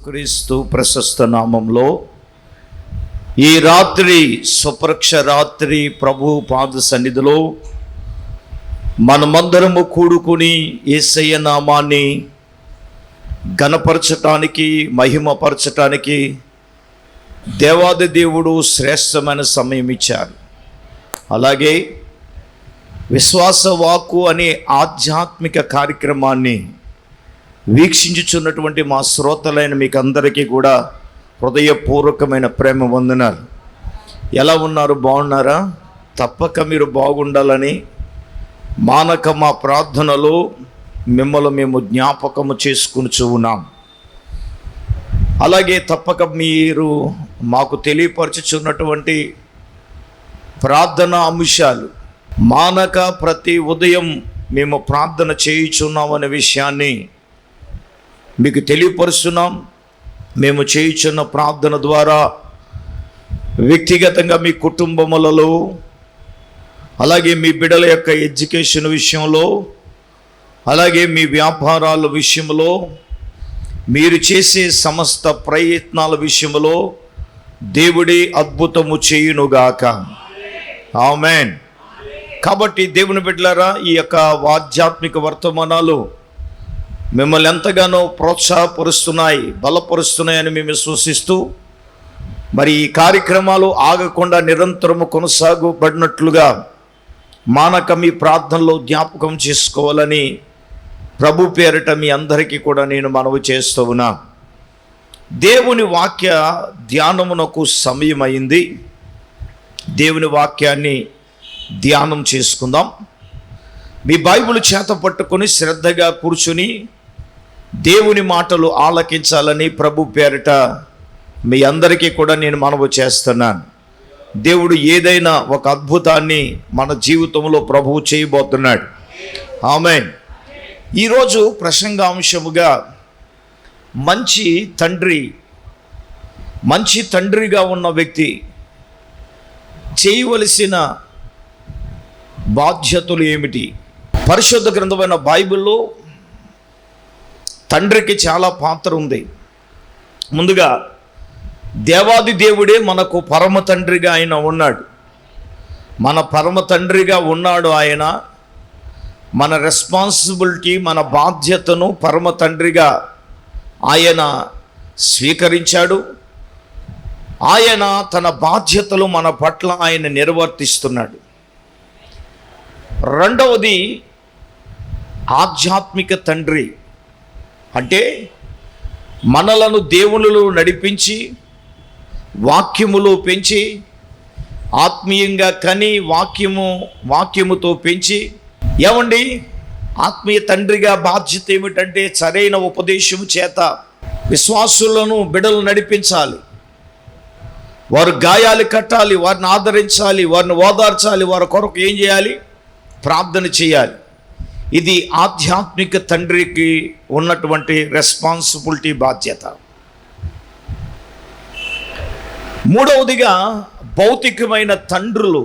క్రీస్తు ప్రశస్త నామంలో ఈ రాత్రి స్వప్రక్ష రాత్రి ప్రభు పాద సన్నిధిలో మనమందరము కూడుకుని యేసయ్య నామాన్ని ఘనపరచటానికి మహిమపరచటానికి దేవాది దేవుడు శ్రేష్టమైన సమయం ఇచ్చారు. అలాగే విశ్వాస వాక్కు అనే ఆధ్యాత్మిక కార్యక్రమాన్ని వీక్షించుచున్నటువంటి మా శ్రోతలైన మీకు అందరికీ కూడా హృదయపూర్వకమైన ప్రేమ వందనాలు. ఎలా ఉన్నారు? బాగున్నారా? తప్పక మీరు బాగుండాలని మానక మా ప్రార్థనలో మిమ్మల్ని మేము జ్ఞాపకము చేసుకుని ఉన్నాం. అలాగే తప్పక మీరు మాకు తెలియపరచుచున్నటువంటి ప్రార్థనా అంశాలు మానక ప్రతి ఉదయం మేము ప్రార్థన చేయుచున్నాం అనే విషయాన్ని మీకు తెలియపరుస్తున్నాం. మేము చేయుచున్న ప్రార్థన ద్వారా వ్యక్తిగతంగా మీ కుటుంబములలో, అలాగే మీ బిడ్డల యొక్క ఎడ్యుకేషన్ విషయంలో, అలాగే మీ వ్యాపారాల విషయంలో, మీరు చేసే సమస్త ప్రయత్నాల విషయంలో దేవుడే అద్భుతము చేయునుగాక. ఆమేన్. కాబట్టి దేవుని బిడ్డలారా, ఈ యొక్క ఆధ్యాత్మిక వర్తమానాలు మిమ్మల్ని ఎంతగానో ప్రోత్సాహపరుస్తున్నాయి, బలపరుస్తున్నాయని మేము విశ్వసిస్తూ మరి ఈ కార్యక్రమాలు ఆగకుండా నిరంతరము కొనసాగబడినట్లుగా మానక మీ ప్రార్థనలో జ్ఞాపకం చేసుకోవాలని ప్రభు పేరిట మీ అందరికీ కూడా నేను మనవి చేస్తూ ఉన్నా. దేవుని వాక్య ధ్యానమునకు సమయం అయింది. దేవుని వాక్యాన్ని ధ్యానం చేసుకుందాం. మీ బైబిల్ చేత పట్టుకొని శ్రద్ధగా కూర్చుని దేవుని మాటలు ఆలకించాలని ప్రభు పేరిట మీ అందరికీ కూడా నేను మనవి చేస్తున్నాను. దేవుడు ఏదైనా ఒక అద్భుతాన్ని మన జీవితంలో ప్రభువు చేయబోతున్నాడు. ఆమేన్. ఈరోజు ప్రసంగాంశముగా మంచి తండ్రిగా ఉన్న వ్యక్తి చేయవలసిన బాధ్యతలు ఏమిటి? పరిశుద్ధ గ్రంథమైన బైబిల్లో తండ్రికి చాలా పాత్ర ఉంది. ముందుగా దేవాది దేవుడే మనకు పరమ తండ్రిగా ఆయన ఉన్నాడు. మన పరమ తండ్రిగా ఉన్నాడు ఆయన. మన రెస్పాన్సిబిలిటీ, మన బాధ్యతను పరమ తండ్రిగా ఆయన స్వీకరించాడు. ఆయన తన బాధ్యతలు మన పట్ల ఆయన నిర్వర్తిస్తున్నాడు. రెండవది ఆధ్యాత్మిక తండ్రి. అంటే మనలను దేవునిలో నడిపించి వాక్యములో పెంచి ఆత్మీయంగా కని వాక్యముతో పెంచి ఏమండి ఆత్మీయ తండ్రిగా బాధ్యత ఏమిటంటే సరైన ఉపదేశము చేత విశ్వాసులను బిడ్డలు నడిపించాలి. వారు గాయాలు కట్టాలి, వారిని ఆదరించాలి, వారిని ఓదార్చాలి, వారి కొరకు ఏం చేయాలి? ప్రార్థన చేయాలి. ఇది ఆధ్యాత్మిక తండ్రికి ఉన్నటువంటి రెస్పాన్సిబిలిటీ, బాధ్యత. మూడవదిగా భౌతికమైన తండ్రులు,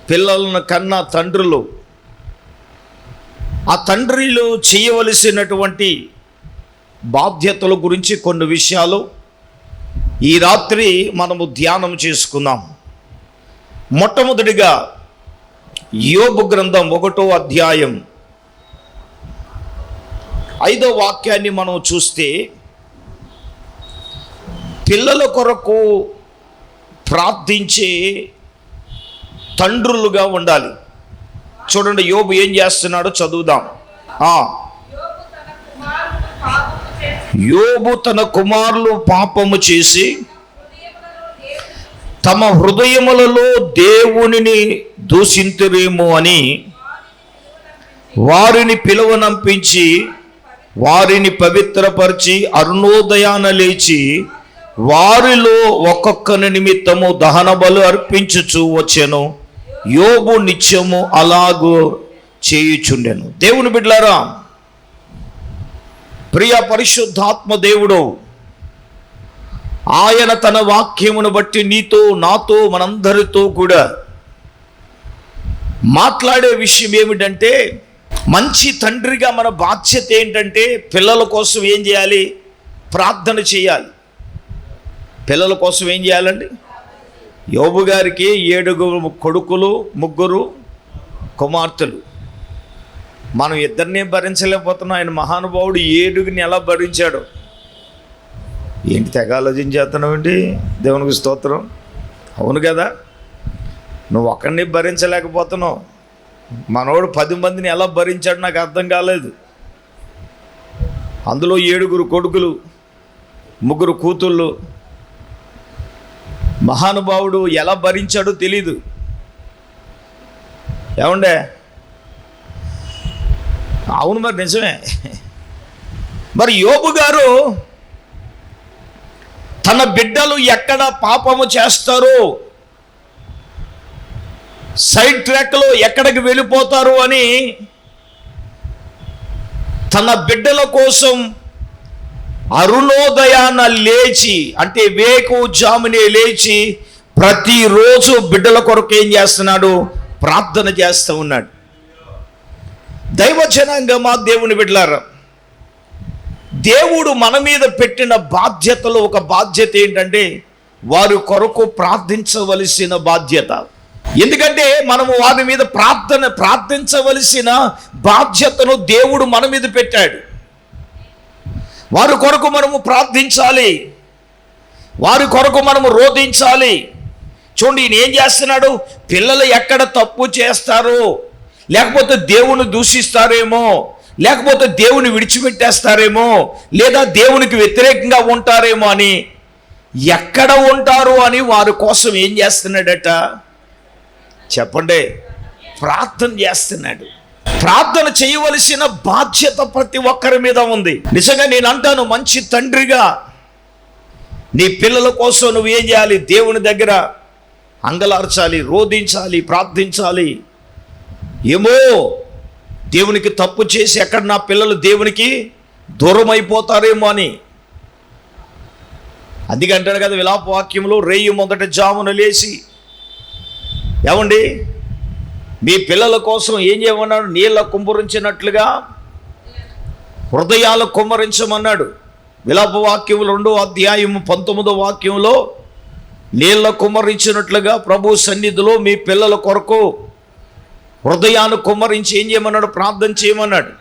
పిల్లలను కన్నా తండ్రులు, ఆ తండ్రిలో చేయవలసినటువంటి బాధ్యతల గురించి కొన్ని విషయాలు ఈ రాత్రి మనము ధ్యానం చేసుకుందాం. మొట్టమొదటిగా యోబు గ్రంథం 1వ అధ్యాయం 5వ వాక్యాన్ని మనం చూస్తే, పిల్లల కొరకు ప్రార్థించే తండ్రులుగా ఉండాలి. చూడండి యోబు ఏం చేస్తున్నాడో చదువుదాం. యోబు తన కుమారులు పాపము చేసి తమ హృదయములలో దేవునిని దూషింతురేమో అని వారిని పిలువనంపించి వారిని పవిత్రపరిచి అరుణోదయాన లేచి వారిలో ఒక్కొక్కని నిమిత్తము దహన బలు అర్పించుచూ వచ్చెను. యోబు నిత్యము అలాగూ చేయుచుండెను. దేవుని బిడ్డలారా, ప్రియ పరిశుద్ధాత్మ దేవుడు ఆయన తన వాక్యమును బట్టి నీతో, నాతో, మనందరితో కూడా మాట్లాడే విషయం ఏమిటంటే, మంచి తండ్రిగా మన బాధ్యత ఏంటంటే పిల్లల కోసం ఏం చేయాలి? ప్రార్థన చేయాలి. పిల్లల కోసం ఏం చేయాలండి? యోబు గారికి 7 కొడుకులు 3 కుమార్తెలు. మనం ఇద్దరిని భరించలేకపోతున్నాం. ఆయన మహానుభావుడు 7 ఎలా భరించాడు? ఏంటి తెగ ఆలోచించేస్తున్నావు ఏంటి? దేవునికి స్తోత్రం. అవును కదా, నువ్వు ఒక్కడిని భరించలేకపోతున్నావు. మనోడు 10 మందిని ఎలా భరించాడు నాకు అర్థం కాలేదు. అందులో 7 కొడుకులు 3 కూతుళ్ళు. మహానుభావుడు ఎలా భరించాడో తెలీదు. ఏమండే? అవును, మరి నిజమే. మరి యోబు గారు తన బిడ్డలు ఎక్కడ పాపము చేస్తారో, సైడ్ ట్రాక్లో ఎక్కడికి వెళ్ళిపోతారు అని తన బిడ్డల కోసం అరుణోదయాన లేచి, అంటే వేకువజామునే లేచి ప్రతిరోజు బిడ్డల కొరకు ఏం చేస్తున్నాడు? ప్రార్థన చేస్తూ ఉన్నాడు. దైవజనాంగమా, దేవుని బిడ్డలారా, దేవుడు మన మీద పెట్టిన బాధ్యతలో ఒక బాధ్యత ఏంటంటే వారి కొరకు ప్రార్థించవలసిన బాధ్యత. ఎందుకంటే మనము వారి మీద ప్రార్థించవలసిన బాధ్యతను దేవుడు మన మీద పెట్టాడు. వారి కొరకు మనము ప్రార్థించాలి, వారి కొరకు మనము రోధించాలి. చూడండి, ఈయన ఏం చేస్తున్నాడు? పిల్లలు ఎక్కడ తప్పు చేస్తారో, లేకపోతే దేవుని దూషిస్తారేమో, లేకపోతే దేవుని విడిచిపెట్టేస్తారేమో, లేదా దేవునికి వ్యతిరేకంగా ఉంటారేమో అని, ఎక్కడ ఉంటారు అని వారి కోసం ఏం చేస్తున్నాడట? చెప్పండి, ప్రార్థన చేస్తున్నాడు. ప్రార్థన చేయవలసిన బాధ్యత ప్రతి ఒక్కరి మీద ఉంది. నిజంగా నేను అంటాను, మంచి తండ్రిగా నీ పిల్లల కోసం నువ్వు ఏం చేయాలి? దేవుని దగ్గర అంగలార్చాలి, రోధించాలి, ప్రార్థించాలి. ఏమో దేవునికి తప్పు చేసి ఎక్కడ నా పిల్లలు దేవునికి దూరం అయిపోతారేమో అని. అందుకే అంటాడు కదా విలాప వాక్యంలో, రేయి మొదట జామున లేచి, ఏమండి మీ పిల్లల కోసం ఏం చేయమన్నాడు? నీళ్ళ కుమ్మరించినట్లుగా హృదయాలు కుమ్మరించమన్నాడు. విలాప వాక్యం 2వ అధ్యాయం 19వ వాక్యంలో, నీళ్ళ కుమ్మరించినట్లుగా ప్రభు సన్నిధిలో మీ పిల్లల కొరకు హృదయాన్ని కుమ్మరించి ఏం చేయమన్నాడు? ప్రార్థన చేయమన్నాడు.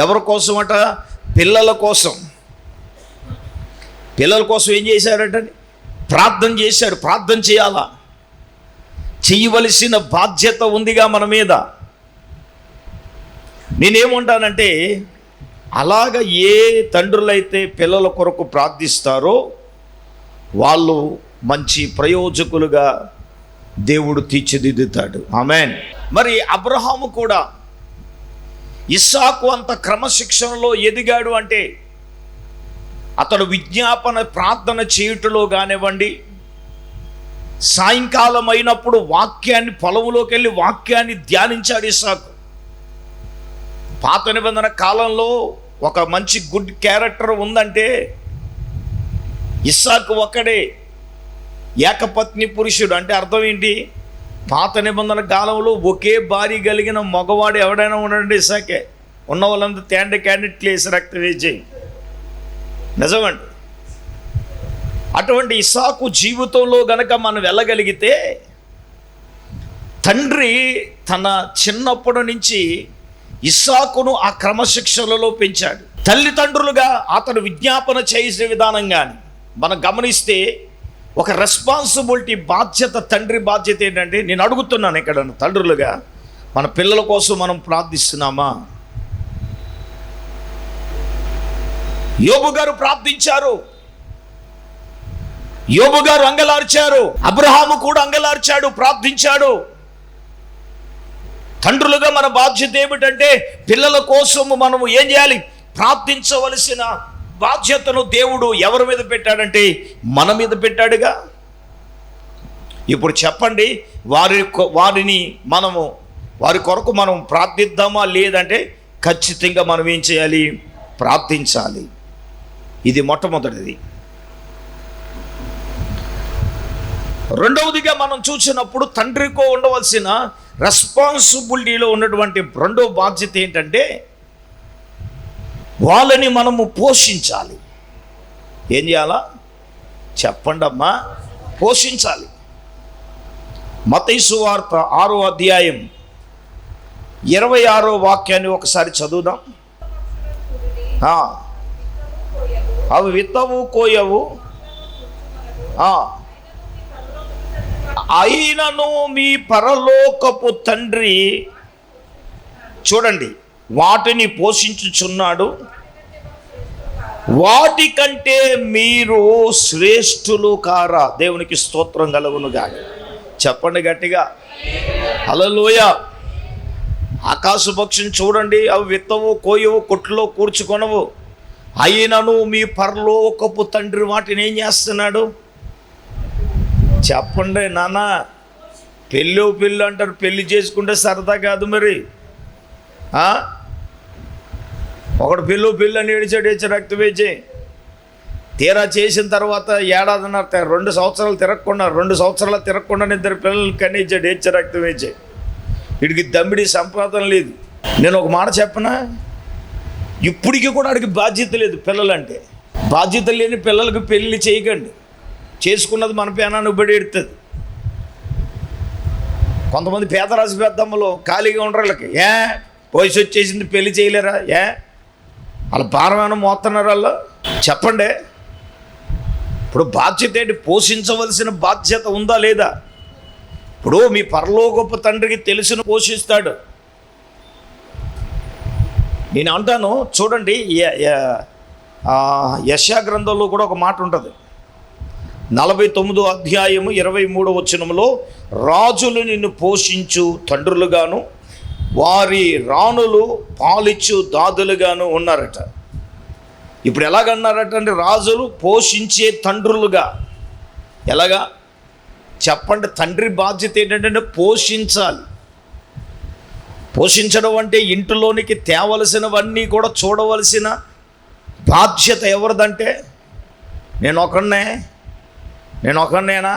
ఎవరి కోసం అట? పిల్లల కోసం. పిల్లల కోసం ఏం చేశారట? ప్రార్థన చేశారు. ప్రార్థన చేయాలా? చేయవలసిన బాధ్యత ఉందిగా మన మీద. నేనేమంటానంటే, అలాగ ఏ తండ్రులైతే పిల్లల కొరకు ప్రార్థిస్తారో వాళ్ళు మంచి ప్రయోజకులుగా దేవుడు తీర్చిదిద్దుతాడు. ఆమేన్. మరి అబ్రహాము కూడా ఇస్సాకు అంత క్రమశిక్షణలో ఎదిగాడు అంటే అతడు విజ్ఞాపన ప్రార్థన చేయుటలో కానివ్వండి, సాయంకాలం అయినప్పుడు వాక్యాన్ని, పొలంలోకి వెళ్ళి వాక్యాన్ని ధ్యానించాడు ఇస్సాకు. పాత నిబంధన కాలంలో ఒక మంచి గుడ్ క్యారెక్టర్ ఉందంటే ఇస్సాకు ఒక్కడే. ఏకపత్ని పురుషుడు అంటే అర్థం ఏంటి? పాత నిబంధన కాలంలో ఒకే భార్య కలిగిన మగవాడు ఎవడైనా ఉన్నాడంటే ఇస్సాకే. ఉన్న వాళ్ళంతా క్యాండిడేట్లు వేసి రక్తం వేసి. నిజమండి. అటువంటి ఇస్సాకు జీవితంలో గనక మనం వెళ్ళగలిగితే, తండ్రి తన చిన్నప్పటి నుంచి ఇస్సాకును ఆ క్రమశిక్షణలో పెంచాడు. తల్లిదండ్రులుగా అతను విజ్ఞాపన చేసే విధానం కానీ మనం గమనిస్తే ఒక రెస్పాన్సిబిలిటీ, బాధ్యత, తండ్రి బాధ్యత ఏంటంటే, నేను అడుగుతున్నాను ఇక్కడ తండ్రులుగా, మన పిల్లల కోసం మనం ప్రార్థిస్తున్నామా? యోబు గారు ప్రార్థించారు, యోబు గారు అంగలార్చారు, అబ్రహాము కూడా అంగలార్చాడు, ప్రార్థించాడు. తండ్రులుగా మన బాధ్యత ఏమిటంటే పిల్లల కోసము మనము ఏం చేయాలి? ప్రార్థించవలసిన బాధ్యతను దేవుడు ఎవరి మీద పెట్టాడంటే మన మీద పెట్టాడుగా. ఇప్పుడు చెప్పండి, వారి కొరకు మనం ప్రార్థిద్దామా? లేదంటే ఖచ్చితంగా మనం ఏం చేయాలి? ప్రార్థించాలి. ఇది మొట్టమొదటిది. రెండవదిగా మనం చూసినప్పుడు తండ్రికో ఉండవలసిన రెస్పాన్సిబిలిటీలో ఉన్నటువంటి రెండవ బాధ్యత ఏంటంటే వాళ్ళని మనము పోషించాలి. ఏం చేయాలా చెప్పండి అమ్మా? పోషించాలి. మత్తయి సువార్త 6వ అధ్యాయం 26వ వాక్యాన్ని ఒకసారి చదువుదాం. అవి విత్తవు కోయవు, అయినను మీ పరలోకపు తండ్రి చూడండి వాటిని పోషించుచున్నాడు, వాటికంటే మీరు శ్రేష్ఠులు కారా? దేవునికి స్తోత్రం కలుగును గాక. చెప్పండి గట్టిగా హల్లెలూయా. ఆకాశ పక్షిని చూడండి, అవి విత్తవు కోయవు, కొట్టులో కూర్చుకొనవు, అయినను మీ పరలోకపు తండ్రి వాటిని ఏం చేస్తున్నాడు? చెప్పండి నాన్న. పెళ్ళి అంటారు, పెళ్ళి చేసుకుంటే సరదా కాదు మరి. ఒకడు పెళ్ళి అని ఏడిచాడు రక్తం వేచి, తీరా చేసిన తర్వాత ఏడాదిన్నర 2 సంవత్సరాలు తిరగకుండా 2 సంవత్సరాలు తిరగకుండా 2 పిల్లలు కనిచ్చాడు రక్తం వేచి. వీడికి దమ్మిడి సంపాదన లేదు. నేను ఒక మాట చెప్పనా, ఇప్పటికీ కూడా వాడికి బాధ్యత లేదు. పిల్లలంటే బాధ్యత లేని పిల్లలకు పెళ్ళి చేయకండి. చేసుకున్నది మన పేనాన్ని బడి ఎడుతుంది. కొంతమంది పేదరాశి పెద్దమ్మలు ఖాళీగా ఉండరు. వాళ్ళకి వయసు వచ్చేసింది పెళ్లి చేయలేరా? వాళ్ళ భారమైన మోస్తున్నారు వాళ్ళు. చెప్పండి. ఇప్పుడు బాధ్యత ఏంటి? పోషించవలసిన బాధ్యత ఉందా లేదా? ఇప్పుడు మీ పరలోకపు తండ్రికి తెలిసిన పోషిస్తాడు. నేను అంటాను చూడండి, యెషయా గ్రంథంలో కూడా ఒక మాట ఉంటుంది. 49వ అధ్యాయము 23వ వచనంలో, రాజులు నిన్ను పోషించు తండ్రులుగాను వారి రాణులు పాలిచ్చు దాదులుగాను ఉన్నారట. ఇప్పుడు ఎలాగన్నారట అంటే, రాజులు పోషించే తండ్రులుగా. ఎలాగా చెప్పండి? తండ్రి బాధ్యత ఏంటంటే పోషించాలి. పోషించడం అంటే ఇంటిలోనికి తేవలసినవన్నీ కూడా చూడవలసిన బాధ్యత ఎవరిదంటే, నేను ఒకరినేనా?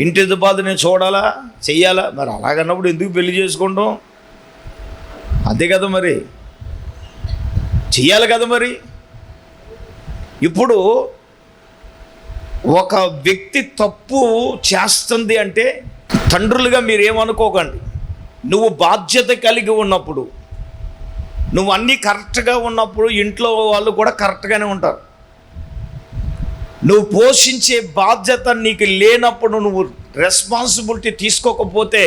ఇంటి బాధ నేను చూడాలా, చెయ్యాలా? మరి అలాగన్నప్పుడు ఎందుకు పెళ్లి చేసుకుంటాం? అంతే కదా, మరి చెయ్యాలి కదా. మరి ఇప్పుడు ఒక వ్యక్తి తప్పు చేస్తుంది అంటే తండ్రులుగా మీరేమనుకోకండి. నువ్వు బాధ్యత కలిగి ఉన్నప్పుడు, నువ్వు అన్నీ కరెక్ట్గా ఉన్నప్పుడు ఇంట్లో వాళ్ళు కూడా కరెక్ట్గానే ఉంటారు. నువ్వు పోషించే బాధ్యత నీకు లేనప్పుడు, నువ్వు రెస్పాన్సిబిలిటీ తీసుకోకపోతే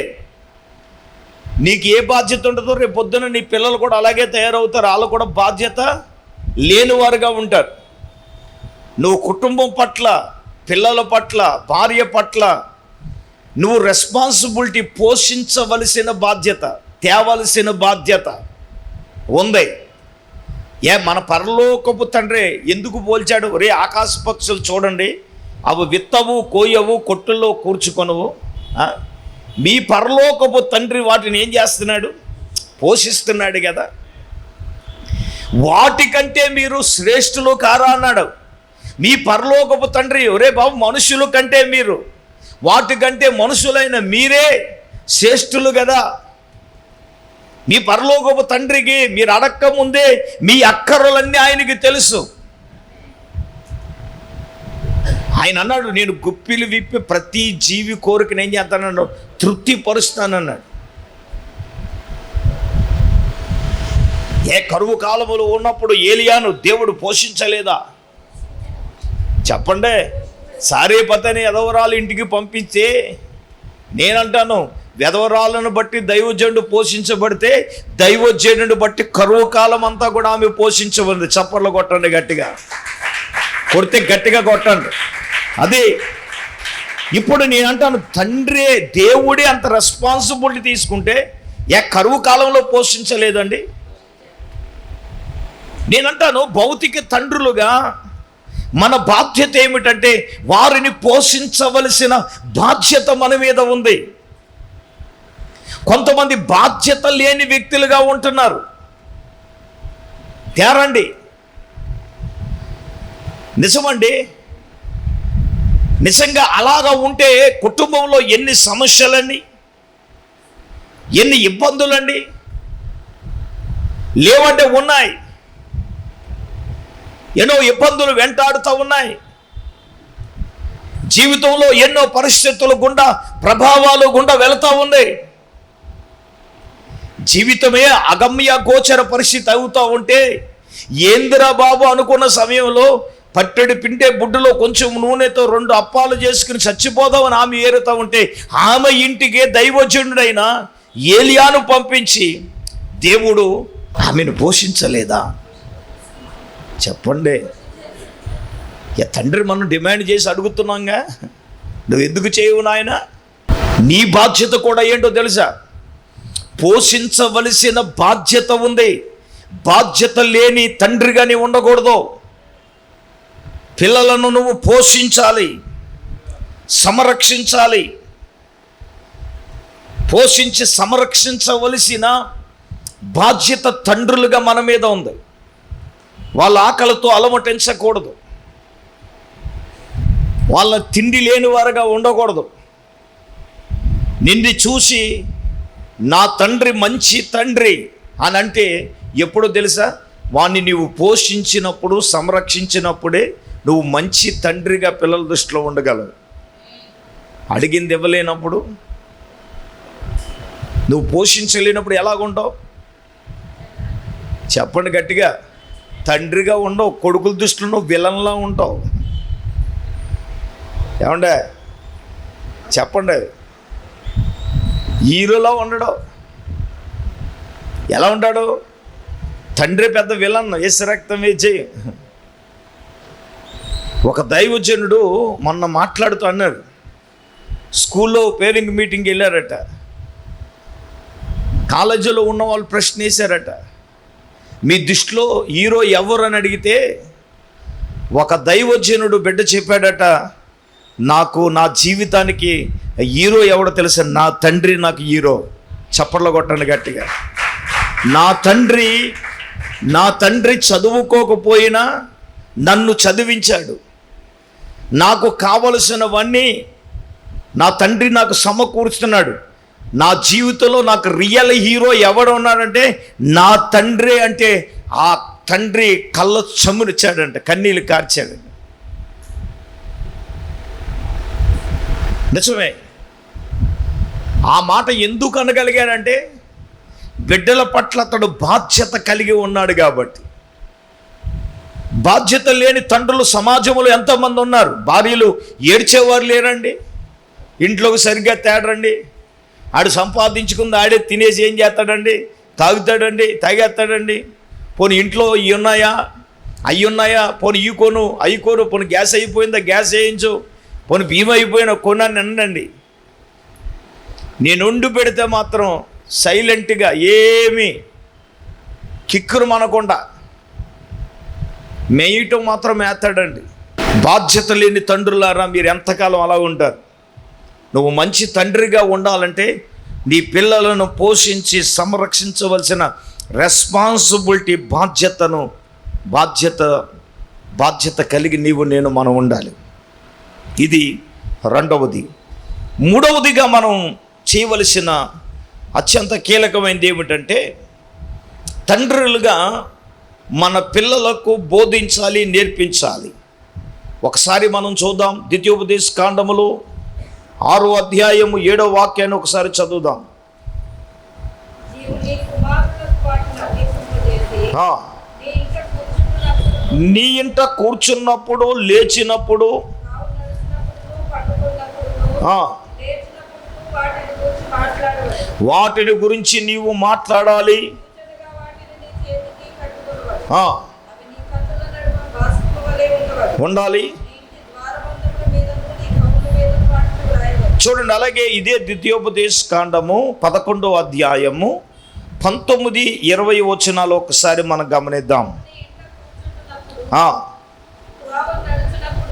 నీకు ఏ బాధ్యత ఉంటుందో రేపు పొద్దున నీ పిల్లలు కూడా అలాగే తయారవుతారు. వాళ్ళు కూడా బాధ్యత లేనివారుగా ఉంటారు. నువ్వు కుటుంబం పట్ల, పిల్లల పట్ల, భార్య పట్ల నువ్వు రెస్పాన్సిబిలిటీ, పోషించవలసిన బాధ్యత, తేవలసిన బాధ్యత ఉంది. మన పరలోకపు తండ్రి ఎందుకు పోల్చాడు? రే ఆకాశ పక్షులు చూడండి, అవి విత్తవు కోయవు, కొట్టుల్లో కూర్చుకొనవు, మీ పరలోకపు తండ్రి వాటిని ఏం చేస్తున్నాడు? పోషిస్తున్నాడు కదా. వాటికంటే మీరు శ్రేష్ఠులు కారా అన్నాడు. మీ పరలోకపు తండ్రి, ఒరే బాబు మనుషుల కంటే మీరు, వాటికంటే మనుషులైన మీరే శ్రేష్ఠులు కదా. మీ పరలోకపు తండ్రికి మీరు అడక్క ముందే మీ అక్కర్లన్నీ ఆయనకి తెలుసు. ఆయన అన్నాడు, నేను గుప్పిలు విప్పి ప్రతి జీవి కోరికను ఏం చేస్తానన్నాడు? తృప్తిపరుస్తానన్నాడు. కరువు కాలములు ఉన్నప్పుడు ఏలియాను దేవుడు పోషించలేదా? చెప్పండి. సారేపతని ఎదవరాలు ఇంటికి పంపించే, నేనంటాను వెధవరాలను బట్టి దైవజనుడు పోషించబడితే దైవజనుడు బట్టి కరువు కాలం అంతా కూడా ఆమె పోషించబడింది. చప్పర్లు కొట్టండి గట్టిగా, కొడితే గట్టిగా కొట్టండి. అది ఇప్పుడు నేను అంటాను, తండ్రి దేవుడే అంత రెస్పాన్సిబిలిటీ తీసుకుంటే కరువు కాలంలో పోషించలేదండి. నేనంటాను భౌతిక తండ్రులుగా మన బాధ్యత ఏమిటంటే వారిని పోషించవలసిన బాధ్యత మన మీద ఉంది. కొంతమంది బాధ్యత లేని వ్యక్తులుగా ఉంటున్నారు. తేరండి, నిజమండి. నిజంగా అలాగా ఉంటే కుటుంబంలో ఎన్ని సమస్యలండి, ఎన్ని ఇబ్బందులండి. లేవంటే ఉన్నాయి. ఎన్నో ఇబ్బందులు వెంటాడుతూ ఉన్నాయి. జీవితంలో ఎన్నో పరిస్థితులు గుండా, ప్రభావాలు గుండా వెళుతూ ఉంది. జీవితమే అగమ్య గోచర పరిస్థితి అవుతూ ఉంటే, ఏందిరా బాబు అనుకున్న సమయంలో పట్టెడు పిండే బుడ్డులో కొంచెం నూనెతో 2 అప్పాలు చేసుకుని చచ్చిపోదామని ఆమె ఏరుతూ ఉంటే, ఆమె ఇంటికే దైవజనుడైన ఏలియాను పంపించి దేవుడు ఆమెను పోషించలేదా? చెప్పండి. తండ్రి మనం డిమాండ్ చేసి అడుగుతున్నాంగా, నువ్వు ఎందుకు చేయవు నాయన? నీ బాధ్యత కూడా ఏంటో తెలుసా? పోషించవలసిన బాధ్యత ఉంది. బాధ్యత లేని తండ్రిగా నీవు ఉండకూడదు. పిల్లలను నువ్వు పోషించాలి, సంరక్షించాలి. పోషించి సంరక్షించవలసిన బాధ్యత తండ్రులుగా మన మీద ఉంది. వాళ్ళ ఆకలితో అలమటించకూడదు, వాళ్ళ తిండి లేని వారుగా ఉండకూడదు. నిన్ను చూసి నా తండ్రి మంచి తండ్రి అని అంటే ఎప్పుడు తెలుసా? వాణ్ణి నీవు పోషించినప్పుడు, సంరక్షించినప్పుడే నువ్వు మంచి తండ్రిగా పిల్లల దృష్టిలో ఉండగలవు. అడిగింది ఇవ్వలేనప్పుడు, నువ్వు పోషించలేనప్పుడు ఎలాగుంటావు? చెప్పండి గట్టిగా. తండ్రిగా ఉండవు, కొడుకుల దృష్టిలో నువ్వు విలన్లా ఉంటావు. ఏమండే చెప్పండి. హీరోలా ఉండడు. ఎలా ఉంటాడు? తండ్రి పెద్ద విలన్, యేసు రక్తం వేచి. ఒక దైవజనుడు మొన్న మాట్లాడుతూ అన్నాడు, స్కూల్లో పేరెంట్ మీటింగ్కి వెళ్ళారట. కాలేజీలో ఉన్న వాళ్ళు ప్రశ్న వేశారట, మీ దృష్టిలో హీరో ఎవరు అని అడిగితే ఒక దైవజనుడు బిడ్డ చెప్పాడట, నాకు నా జీవితానికి హీరో ఎవడో తెలుసా? నా తండ్రి నాకు హీరో. చప్పట్లు కొట్టండి గట్టిగా. నా తండ్రి చదువుకోకపోయినా నన్ను చదివించాడు. నాకు కావలసినవన్నీ నా తండ్రి నాకు సమకూరుస్తున్నాడు. నా జీవితంలో నాకు రియల్ హీరో ఎవడు ఉన్నాడంటే నా తండ్రి. అంటే ఆ తండ్రి కళ్ళ చమ్మునిచ్చాడంట, కన్నీళ్ళు కార్చాడు. నిజమే. ఆ మాట ఎందుకు అనగలిగాడంటే బిడ్డల పట్ల అతడు బాధ్యత కలిగి ఉన్నాడు కాబట్టి. బాధ్యత లేని తండ్రులు సమాజంలో ఎంతోమంది ఉన్నారు. భార్యలు ఏడ్చేవారు లేరండి, ఇంట్లోకి సరిగ్గా తేడండి. ఆడు సంపాదించుకుంది ఆడే తినేసి ఏం చేస్తాడండి? తాగుతాడండి, తాగేస్తాడండి. పోనీ ఇంట్లో ఇవి ఉన్నాయా, అవి ఉన్నాయా, పోనీ ఇవి కొను, అవి కొను, పోనీ గ్యాస్ అయిపోయిందా, గ్యాస్ వేయించు, పోనీ బియ్యం అయిపోయినా కొన్నాను అనండి. నేను వండి పెడితే మాత్రం సైలెంట్గా ఏమీ కిక్కురు మనకుండా మేయటం మాత్రం మేస్తాడండి. బాధ్యత లేని తండ్రులారా, మీరు ఎంతకాలం అలా ఉంటారు? నువ్వు మంచి తండ్రిగా ఉండాలంటే నీ పిల్లలను పోషించి సంరక్షించవలసిన రెస్పాన్సిబిలిటీ, బాధ్యత కలిగి మనం ఉండాలి. ఇది రెండవది. మూడవదిగా మనం చేయవలసిన అత్యంత కీలకమైనది ఏమిటంటే, తండ్రులుగా మన పిల్లలకు బోధించాలి, నేర్పించాలి. ఒకసారి మనం చూద్దాం, ద్వితీయోపదేశ కాండములో 6వ అధ్యాయము 7వ వాక్యాన్ని ఒకసారి చదువుదాం. నీ ఇంట కూర్చున్నప్పుడు, లేచినప్పుడు, వాటిని గురించి నీవు మాట్లాడాలి. ఉండాలి. చూడండి, అలాగే ఇదే ద్వితీయోపదేశ కాండము 11వ అధ్యాయము 19-20 వచనాలు ఒకసారి మనం గమనిద్దాం.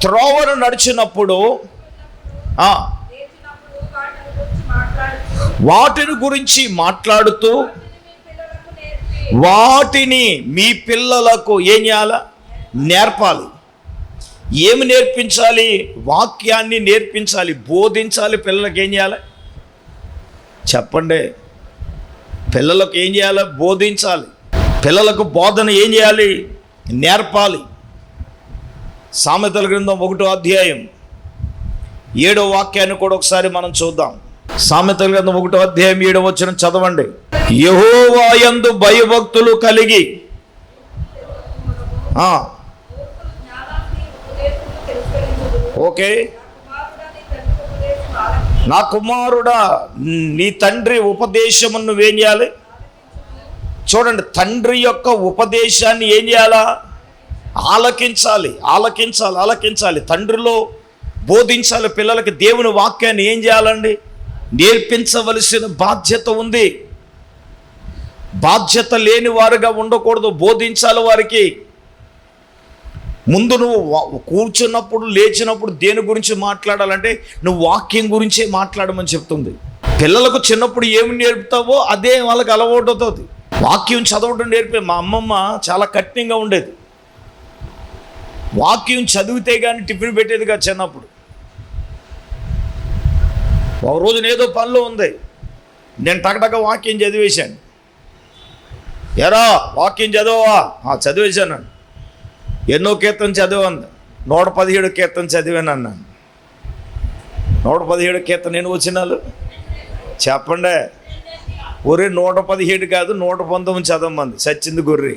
త్రోవను నడిచినప్పుడు వాటిని గురించి మాట్లాడుతూ వాటిని మీ పిల్లలకు ఏం చేయాలి? నేర్పాలి. ఏమి నేర్పించాలి? వాక్యాన్ని నేర్పించాలి, బోధించాలి. పిల్లలకు ఏం చేయాలి? చెప్పండి. పిల్లలకు ఏం చేయాలి? బోధించాలి. పిల్లలకు బోధన ఏం చేయాలి? నేర్పాలి. సామెతల గ్రంథం 1వ అధ్యాయం 7వ వాక్యాన్ని కూడా ఒకసారి మనం చూద్దాం. సామెతల గ్రంథం 1వ అధ్యాయం 7వ వచనం చదవండి. యెహోవా యందు భయభక్తులు కలిగి ఓకే, నా కుమారుడా నీ తండ్రి ఉపదేశమును నువ్వేం చేయాలి? చూడండి, తండ్రి యొక్క ఉపదేశాన్ని ఏం చేయాలా? ఆలకించాలి, ఆలకించాలి, ఆలకించాలి. తండ్రిలో బోధించాలి. పిల్లలకి దేవుని వాక్యాన్ని ఏం చేయాలండి? నేర్పించవలసిన బాధ్యత ఉంది. బాధ్యత లేని వారుగా ఉండకూడదు, బోధించాలి వారికి. ముందు నువ్వు కూర్చున్నప్పుడు లేచినప్పుడు దేని గురించి మాట్లాడాలంటే నువ్వు వాక్యం గురించే మాట్లాడమని చెప్తుంది. పిల్లలకు చిన్నప్పుడు ఏమి నేర్పుతావో అదే వాళ్ళకి అలవాటు అవుతుంది. వాక్యం చదవడం నేర్పే మా అమ్మమ్మ చాలా కఠినంగా ఉండేది. వాక్యం చదివితే కానీ టిఫిన్ పెట్టేది కాదు చిన్నప్పుడు. ఒక రోజున ఏదో పనిలో ఉంది, నేను టకటక వాక్యం చదివేశాను. ఎరా వాక్యం చదవా? చదివేశాను. ఎన్నో కీర్తన చదివాను? 117 కీర్తన చదివాను అన్నాను. 117 కీర్తన ఎన్ని వచనాలు చెప్పండి? ఒరే 117 కాదు 119 చదవమంది. సచ్చింది గొర్రె.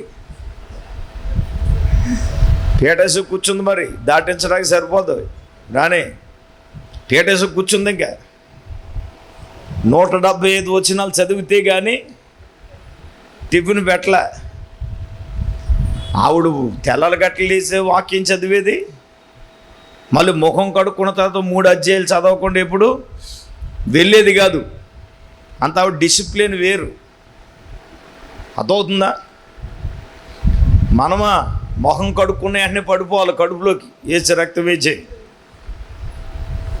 పీటేసి కూర్చుంది, మరి దాటించడానికి సరిపోదు. రాని పీటేసి కూర్చుంది. ఇంకా 175 వచనాలు చదివితే కానీ టిఫిన్ పెట్టలే. ఆవిడ తెల్లలు గట్టలేసే వాక్యం చదివేది. మళ్ళీ ముఖం కడుక్కున్న తర్వాత 3 అధ్యాయాలు చదవకుండా ఎప్పుడు వెళ్ళేది కాదు. అంత ఆవిడ డిసిప్లిన్ వేరు. అర్థమవుతుందా? మనమా మొహం కడుక్కునే వెంటనే పడిపోవాలి కడుపులోకి, వేసి రక్తం వేసే.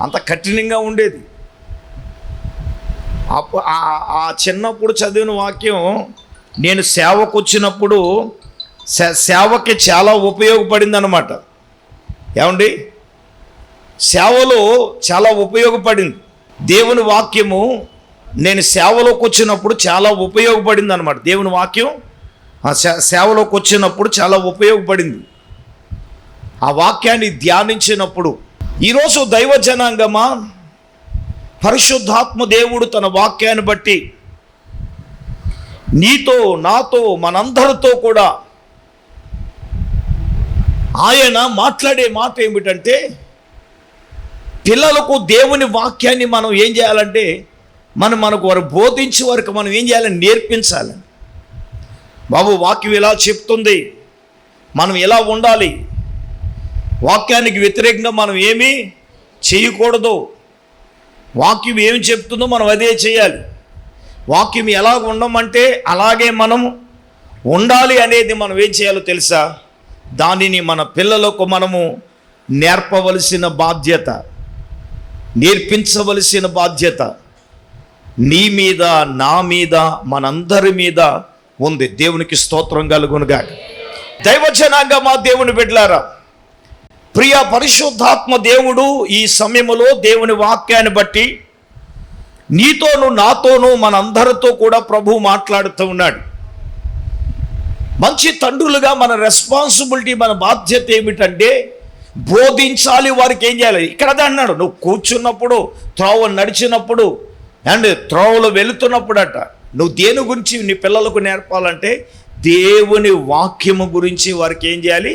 అంత కఠినంగా ఉండేది. ఆ చిన్నప్పుడు చదివిన వాక్యం నేను సేవకు వచ్చినప్పుడు సేవకి చాలా ఉపయోగపడింది అన్నమాట. ఏమండి, సేవలో చాలా ఉపయోగపడింది. దేవుని వాక్యము నేను సేవలోకి వచ్చినప్పుడు చాలా ఉపయోగపడింది అన్నమాట. దేవుని వాక్యం సేవలోకి వచ్చినప్పుడు చాలా ఉపయోగపడింది. ఆ వాక్యాన్ని ధ్యానించినప్పుడు. ఈరోజు దైవ జనాంగమా, పరిశుద్ధాత్మ దేవుడు తన వాక్యాన్ని బట్టి నీతో నాతో మనందరితో కూడా ఆయన మాట్లాడే మాట ఏమిటంటే, పిల్లలకు దేవుని వాక్యాన్ని మనం ఏం చేయాలంటే మనకు వారు బోధించే వరకు మనం ఏం చేయాలని నేర్పించాలి. బాబు వాక్యం ఇలా చెప్తుంది, మనం ఎలా ఉండాలి, వాక్యానికి వ్యతిరేకంగా మనం ఏమీ చేయకూడదు, వాక్యం ఏమి చెప్తుందో మనం అదే చేయాలి, వాక్యం ఎలా ఉండమంటే అలాగే మనం ఉండాలి అనేది మనం ఏం చేయాలో తెలుసా? దానిని మన పిల్లలకు మనము నేర్పవలసిన బాధ్యత, నేర్పించవలసిన బాధ్యత నీ మీద, నా మీద, మనందరి మీద ఉంది. దేవునికి స్తోత్రం కలుగునుగాక. దైవజనాంగమా, దేవుని బిడ్డలారా, ప్రియ పరిశుద్ధాత్మ దేవుడు ఈ సమయంలో దేవుని వాక్యాన్ని బట్టి నీతోనూ నాతోనూ మనందరితో కూడా ప్రభువు మాట్లాడుతూ ఉన్నాడు. మంచి తండ్రులుగా మన రెస్పాన్సిబిలిటీ, మన బాధ్యత ఏమిటంటే బోధించాలి. వారికి ఏం చేయాలి? ఇక్కడ అన్నాడు, నువ్వు కూర్చున్నప్పుడు, త్రోవ నడిచినప్పుడు అండ్ త్రోవలో వెళుతున్నప్పుడు అట నువ్వు దేని గురించి నీ పిల్లలకు నేర్పాలంటే దేవుని వాక్యము గురించి వారికి ఏం చేయాలి?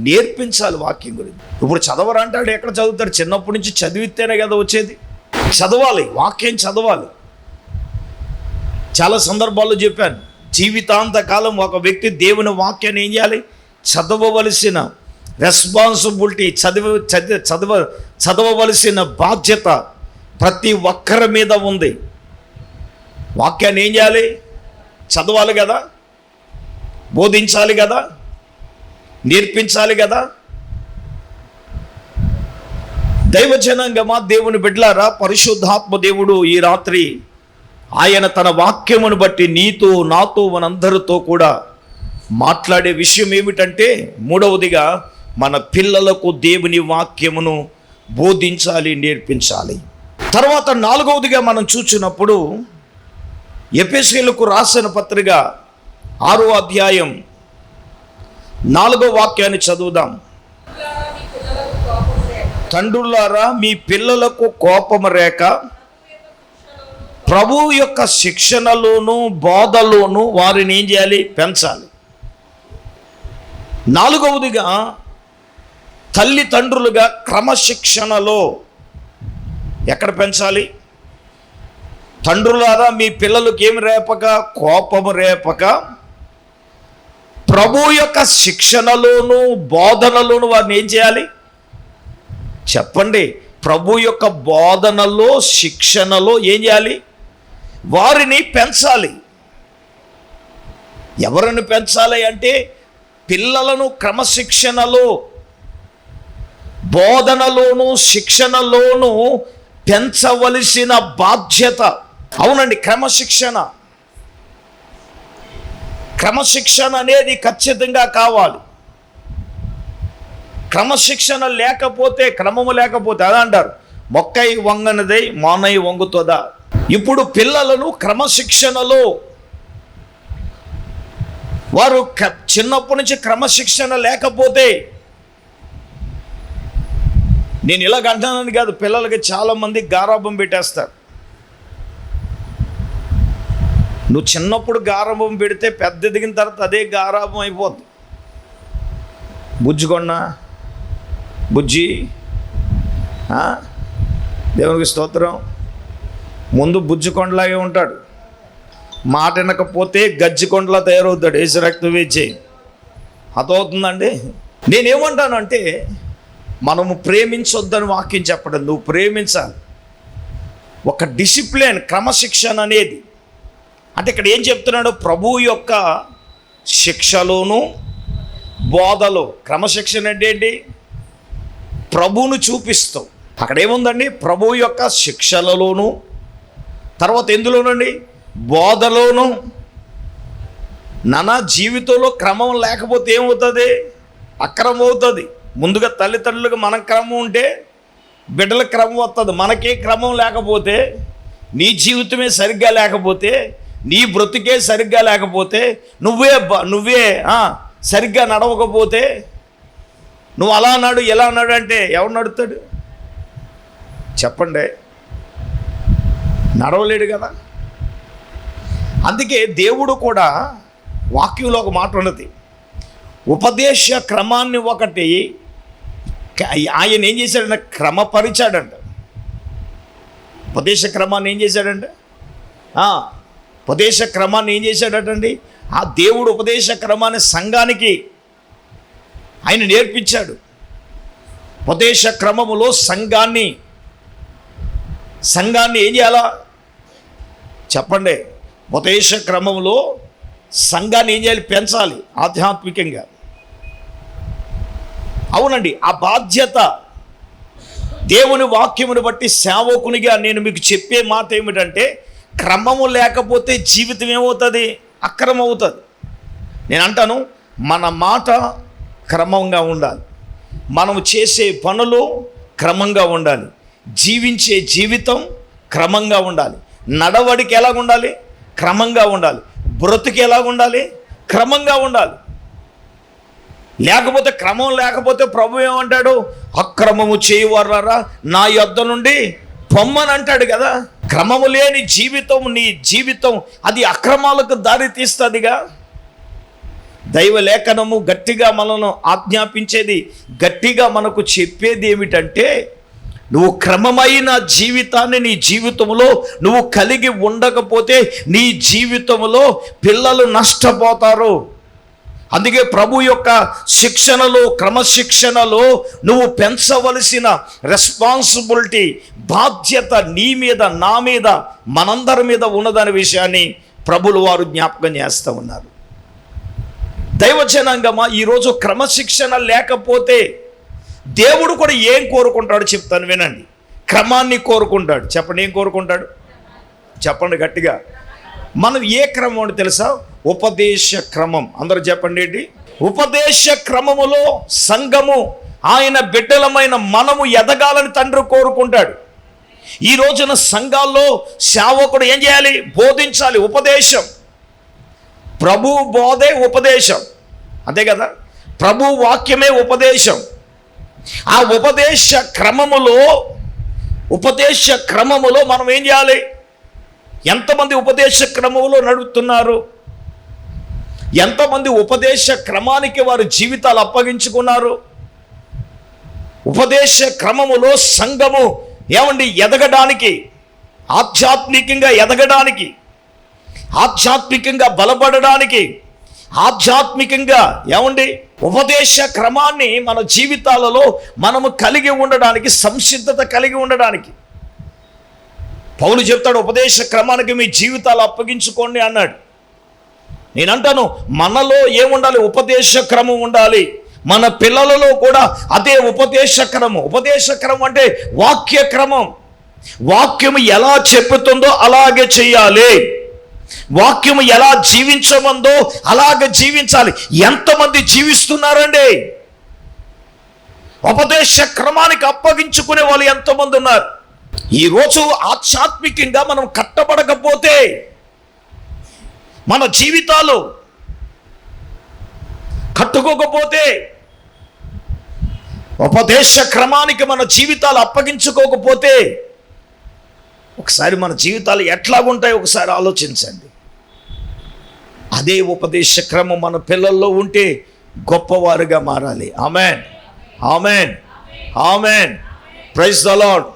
నేర్పించాలి. వాక్యం గురించి. ఇప్పుడు చదవరంటాడు, ఎక్కడ చదువుతారు? చిన్నప్పటి నుంచి చదివితేనే కదా వచ్చేది. చదవాలి, వాక్యం చదవాలి. చాలా సందర్భాల్లో చెప్పాను, జీవితాంతకాలం ఒక వ్యక్తి దేవుని వాక్యాన్ని ఏం చేయాలి? చదవవలసిన రెస్పాన్సిబిలిటీ, చదవవలసిన బాధ్యత ప్రతి ఒక్కరి మీద ఉంది. వాక్యాన్ని ఏం చేయాలి? చదవాలి కదా, బోధించాలి కదా, నేర్పించాలి కదా. దైవజనాంగమా, దేవుని బిడ్డలారా, పరిశుద్ధాత్మ దేవుడు ఈ రాత్రి ఆయన తన వాక్యమును బట్టి నీతో నాతో మనందరితో కూడా మాట్లాడే విషయం ఏమిటంటే, మూడవదిగా మన పిల్లలకు దేవుని వాక్యమును బోధించాలి, నేర్పించాలి. తర్వాత నాలుగవదిగా మనం చూసినప్పుడు ఎఫెసీయులకు రాసిన పత్రిక 6వ అధ్యాయం 4వ వాక్యాన్ని చదువుదాం. తండ్రులారా మీ పిల్లలకు కోపము రేక ప్రభువు యొక్క శిక్షణలోను బోధలోను వారిని ఏం చేయాలి? పెంచాలి. నాలుగవదిగా తల్లిదండ్రులుగా క్రమశిక్షణలో ఎక్కడ పెంచాలి? తండ్రులారా మీ పిల్లలకు ఏమి రేపక, కోపము రేపక ప్రభు యొక్క శిక్షణలోను బోధనలోను వారిని ఏం చేయాలి? చెప్పండి. ప్రభు యొక్క బోధనలో శిక్షణలో ఏం చేయాలి? వారిని పెంచాలి. ఎవరిని పెంచాలి అంటే పిల్లలను క్రమశిక్షణలో బోధనలోను శిక్షణలోను పెంచవలసిన బాధ్యత. అవునండి, క్రమశిక్షణ అనేది ఖచ్చితంగా కావాలి. క్రమశిక్షణ లేకపోతే, క్రమము లేకపోతే అలా అంటారు, మొక్కై వంగనదై మానై వంగుతుందా. ఇప్పుడు పిల్లలను క్రమశిక్షణలో వారు చిన్నప్పటి నుంచి క్రమశిక్షణ లేకపోతే, నేను ఇలాగంటానని కాదు, పిల్లలకి చాలామంది గారాబం పెట్టేస్తారు. నువ్వు చిన్నప్పుడు గారాబం పెడితే పెద్ద ఎదిగిన తర్వాత అదే గారాబం అయిపోద్ది. బుజ్జికొన్న బుజ్జి, దేవునికి స్తోత్రం. ముందు బుజ్జికొండలాగే ఉంటాడు, మాట వినకపోతే గజ్జికొండలా తయారవుతాడు. ఏసు రక్తం వేచి అదవుతుందండి. నేనేమంటానంటే మనము ప్రేమించొద్దని వాక్యం చెప్పడం, నువ్వు ప్రేమించాలి. ఒక డిసిప్లిన్, క్రమశిక్షణ అనేది అంటే ఇక్కడ ఏం చెప్తున్నాడు? ప్రభు యొక్క శిక్షలోను బోధలో. క్రమశిక్షణ అంటే ఏంటి? ప్రభువును చూపిస్తావు. అక్కడ ఏముందండి? ప్రభు యొక్క శిక్షలలోను, తర్వాత ఎందులోనండి? బోధలోను. నానా జీవితంలో క్రమం లేకపోతే ఏమవుతుంది? అక్రమం అవుతుంది. ముందుగా తల్లిదండ్రులకు మన క్రమం ఉంటే బిడ్డల క్రమం వస్తుంది. మనకే క్రమం లేకపోతే, నీ జీవితమే సరిగ్గా లేకపోతే, నీ బ్రతుకే సరిగ్గా లేకపోతే, నువ్వే సరిగ్గా నడవకపోతే, నువ్వు అలా నడు ఎలా నడు అంటే ఎవరు నడుతాడు? చెప్పండి, నడవలేడు కదా. అందుకే దేవుడు కూడా వాక్యంలో ఒక మాట ఉన్నది, ఉపదేశ క్రమాన్ని ఒకటి ఆయన ఏం చేశాడంటే క్రమపరిచాడంట. ఉపదేశ క్రమాన్ని ఏం చేశాడంట? ఉపదేశ క్రమాన్ని ఏం చేశాడటండి? ఆ దేవుడు ఉపదేశ క్రమాన్ని సంఘానికి ఆయన నేర్పించాడు. ఉపదేశ క్రమములో సంఘాన్ని ఏం చేయాలా చెప్పండి? ఉపదేశ క్రమంలో సంఘాన్ని ఏం చేయాలి? పెంచాలి ఆధ్యాత్మికంగా. అవునండి, ఆ బాధ్యత దేవుని వాక్యమును బట్టి సేవకునిగా నేను మీకు చెప్పే మాట ఏమిటంటే, క్రమము లేకపోతే జీవితం ఏమవుతుంది? అక్రమం అవుతుంది. నేను అంటాను, మన మాట క్రమంగా ఉండాలి, మనము చేసే పనులు క్రమంగా ఉండాలి, జీవించే జీవితం క్రమంగా ఉండాలి, నడవడికి ఎలాగ ఉండాలి? క్రమంగా ఉండాలి, బ్రతుకు ఎలాగ ఉండాలి? క్రమంగా ఉండాలి. లేకపోతే క్రమం లేకపోతే ప్రభు ఏమంటాడు? అక్రమము చేయవారా నా యొద్ద నుండి పొమ్మని అంటాడు కదా. క్రమము లేని జీవితం, నీ జీవితం అది అక్రమాలకు దారి తీస్తుందిగా. దైవ లేఖనము గట్టిగా మనను ఆజ్ఞాపించేది, గట్టిగా మనకు చెప్పేది ఏమిటంటే, నువ్వు క్రమమైన జీవితాన్ని నీ జీవితంలో నువ్వు కలిగి ఉండకపోతే నీ జీవితంలో పిల్లలు నష్టపోతారు. అందుకే ప్రభు యొక్క శిక్షణలో, క్రమశిక్షణలో నువ్వు పెంచవలసిన రెస్పాన్సిబిలిటీ, బాధ్యత నీ మీద, నా మీద, మనందరి మీద ఉన్నదనే విషయాన్ని ప్రభులు వారు జ్ఞాపకం చేస్తూ ఉన్నారు. దైవజనాంగమా, ఈరోజు క్రమశిక్షణ లేకపోతే దేవుడు కూడా ఏం కోరుకుంటాడు చెప్తాను వినండి. క్రమాన్ని కోరుకుంటాడు. చెప్పండి, ఏం కోరుకుంటాడు? చెప్పండి గట్టిగా. మనం ఏ క్రమం అని తెలుసా? ఉపదేశ క్రమం. అందరూ చెప్పండి ఏంటి? ఉపదేశ క్రమములో సంఘము, ఆయన బిడ్డలమైన మనము ఎదగాలని తండ్రి కోరుకుంటాడు. ఈ రోజున సంఘాల్లో సేవకుడు ఏం చేయాలి? బోధించాలి. ఉపదేశం, ప్రభు బోధే ఉపదేశం, అంతే కదా. ప్రభు వాక్యమే ఉపదేశం. ఆ ఉపదేశ క్రమములో మనం ఏం చేయాలి? ఎంతమంది ఉపదేశ క్రమంలో నడుపుతున్నారు? ఎంతమంది ఉపదేశ క్రమానికి వారి జీవితాలు అప్పగించుకున్నారు? ఉపదేశ క్రమములో సంఘము ఎదగడానికి, ఆధ్యాత్మికంగా ఎదగడానికి, ఆధ్యాత్మికంగా బలపడడానికి, ఆధ్యాత్మికంగా ఉపదేశ క్రమాన్ని మన జీవితాలలో మనము కలిగి ఉండడానికి, సంసిద్ధత కలిగి ఉండడానికి పౌలు చెప్తాడు, ఉపదేశ క్రమానికి మీ జీవితాలు అప్పగించుకోండి అన్నాడు. నేనంటాను, మనలో ఏముండాలి? ఉపదేశ క్రమం ఉండాలి. మన పిల్లలలో కూడా అదే ఉపదేశ క్రమం. ఉపదేశ క్రమం అంటే వాక్య క్రమం. వాక్యము ఎలా చెప్పుతుందో అలాగే చెయ్యాలి. వాక్యము ఎలా జీవించమందో అలాగే జీవించాలి. ఎంతమంది జీవిస్తున్నారండి? ఉపదేశ క్రమానికి అప్పగించుకునే వాళ్ళు ఎంతమంది ఉన్నారు? ఈరోజు ఆధ్యాత్మికంగా మనం కట్టబడకపోతే మన జీవితాలు కట్టుకోకపోతే, ఉపదేశ క్రమానికి మన జీవితాలు అప్పగించుకోకపోతే ఒకసారి మన జీవితాలు ఎట్లాగుంటాయో ఒకసారి ఆలోచించండి. అదే ఉపదేశ క్రమం మన పిల్లల్లో ఉంటే గొప్పవారుగా మారాలి. Amen, amen, amen. Praise the Lord.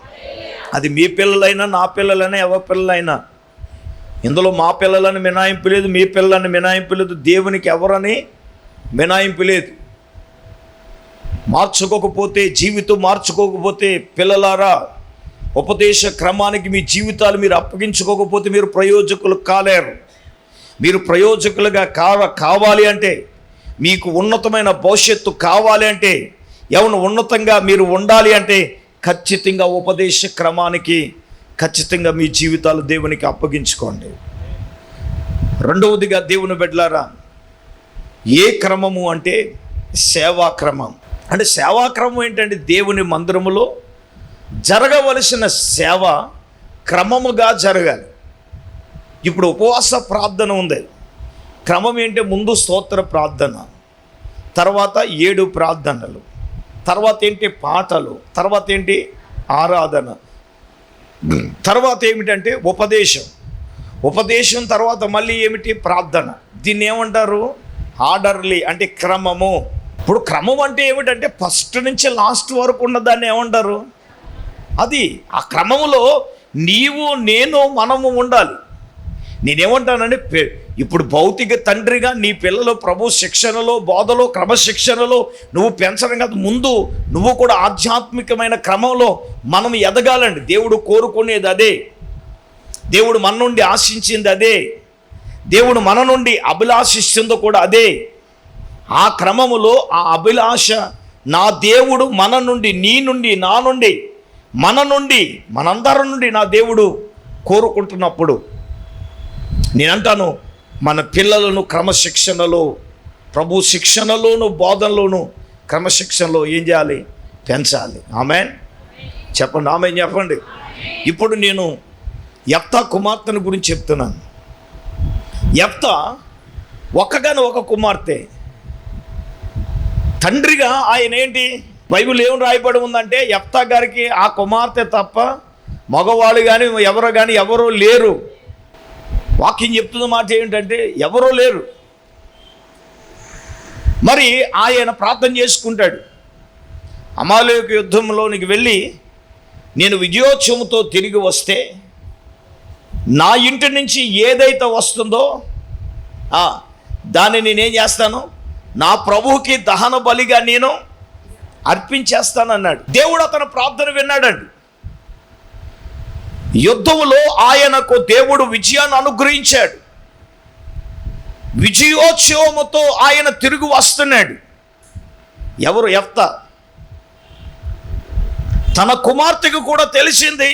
అది మీ పిల్లలైనా, నా పిల్లలైనా, ఎవరి పిల్లలైనా, ఇందులో మా పిల్లలని మినాయింపు లేదు, మీ పిల్లలని మినాయింపు లేదు, దేవునికి ఎవరని మినాయింపు లేదు. మార్చుకోకపోతే, జీవితం మార్చుకోకపోతే, పిల్లలారా, ఉపదేశ క్రమానికి మీ జీవితాలు మీరు అప్పగించుకోకపోతే మీరు ప్రయోజకులు కాలేరు. మీరు ప్రయోజకులుగా కావాలి అంటే, మీకు ఉన్నతమైన భవిష్యత్తు కావాలి అంటే, ఉన్నతంగా మీరు ఉండాలి అంటే ఖచ్చితంగా ఉపదేశ క్రమానికి ఖచ్చితంగా మీ జీవితాలు దేవునికి అప్పగించుకోండి. రెండవదిగా దేవుని బిడ్డలారా, ఏ క్రమము అంటే సేవా క్రమం. అంటే సేవా క్రమం ఏంటంటే దేవుని మందిరములో జరగవలసిన సేవ క్రమముగా జరగాలి. ఇప్పుడు ఉపవాస ప్రార్థన ఉంది. క్రమం ఏంటి? ముందు స్తోత్ర ప్రార్థన, తర్వాత 7 ప్రార్థనలు, తర్వాత ఏంటి? పాటలు, తర్వాత ఏంటి? ఆరాధన, తర్వాత ఏమిటంటే ఉపదేశం తర్వాత మళ్ళీ ఏమిటి? ప్రార్థన. దీన్ని ఏమంటారు? ఆర్డర్లీ, అంటే క్రమము. ఇప్పుడు క్రమం అంటే ఏమిటంటే ఫస్ట్ నుంచి లాస్ట్ వరకు ఉన్నదాన్ని ఏమంటారు? అది ఆ క్రమములో నీవు, నేను, మనము ఉండాలి. నేనేమంటానంటే, ఇప్పుడు భౌతిక తండ్రిగా నీ పిల్లలు ప్రభు శిక్షణలో, బోధలో, క్రమశిక్షణలో నువ్వు పెంచడం కాదు, ముందు నువ్వు కూడా ఆధ్యాత్మికమైన క్రమంలో మనం ఎదగాలండి. దేవుడు కోరుకునేది అదే, దేవుడు మన నుండి ఆశించింది అదే, దేవుడు మన నుండి అభిలాషిస్తుందో కూడా అదే. ఆ క్రమములో ఆ అభిలాష నా దేవుడు మన నుండి, నీ నుండి, నా నుండి, మన నుండి, మనందరి నుండి నా దేవుడు కోరుకుంటున్నప్పుడు నేనంటాను, మన పిల్లలను క్రమశిక్షణలో, ప్రభు శిక్షణలోను, బోధనలోను, క్రమశిక్షణలో ఏం చేయాలి? పెంచాలి. ఆమెన్ చెప్పండి, ఆమెన్ చెప్పండి. ఇప్పుడు నేను యెఫ్తా కుమార్తెను గురించి చెప్తున్నాను. యెఫ్తా ఒక కుమార్తె. తండ్రిగా ఆయన ఏంటి? బైబిల్ ఏం రాయబడి ఉందంటే, యెఫ్తా గారికి ఆ కుమార్తె తప్ప మగవాళ్ళు కానీ ఎవరో లేరు. వాక్యం చెప్తున్న మాట ఏంటంటే ఎవరో లేరు. మరి ఆయన ప్రార్థన చేసుకుంటాడు, అమాలేకు యుద్ధంలోనికి వెళ్ళి నేను విజయోత్సవంతో తిరిగి వస్తే నా ఇంటి నుంచి ఏదైతే వస్తుందో దాన్ని నేనేం చేస్తాను? నా ప్రభువుకి దహన బలిగా నేను అర్పించేస్తానన్నాడు. దేవుడు అతని ప్రార్థన విన్నాడండి. యుద్ధంలో ఆయనకు దేవుడు విజయాన్ని అనుగ్రహించాడు. విజయోత్సవముతో ఆయన తిరిగి వస్తున్నాడు. ఎవరు? యెఫ్తా. తన కుమార్తెకు కూడా తెలిసింది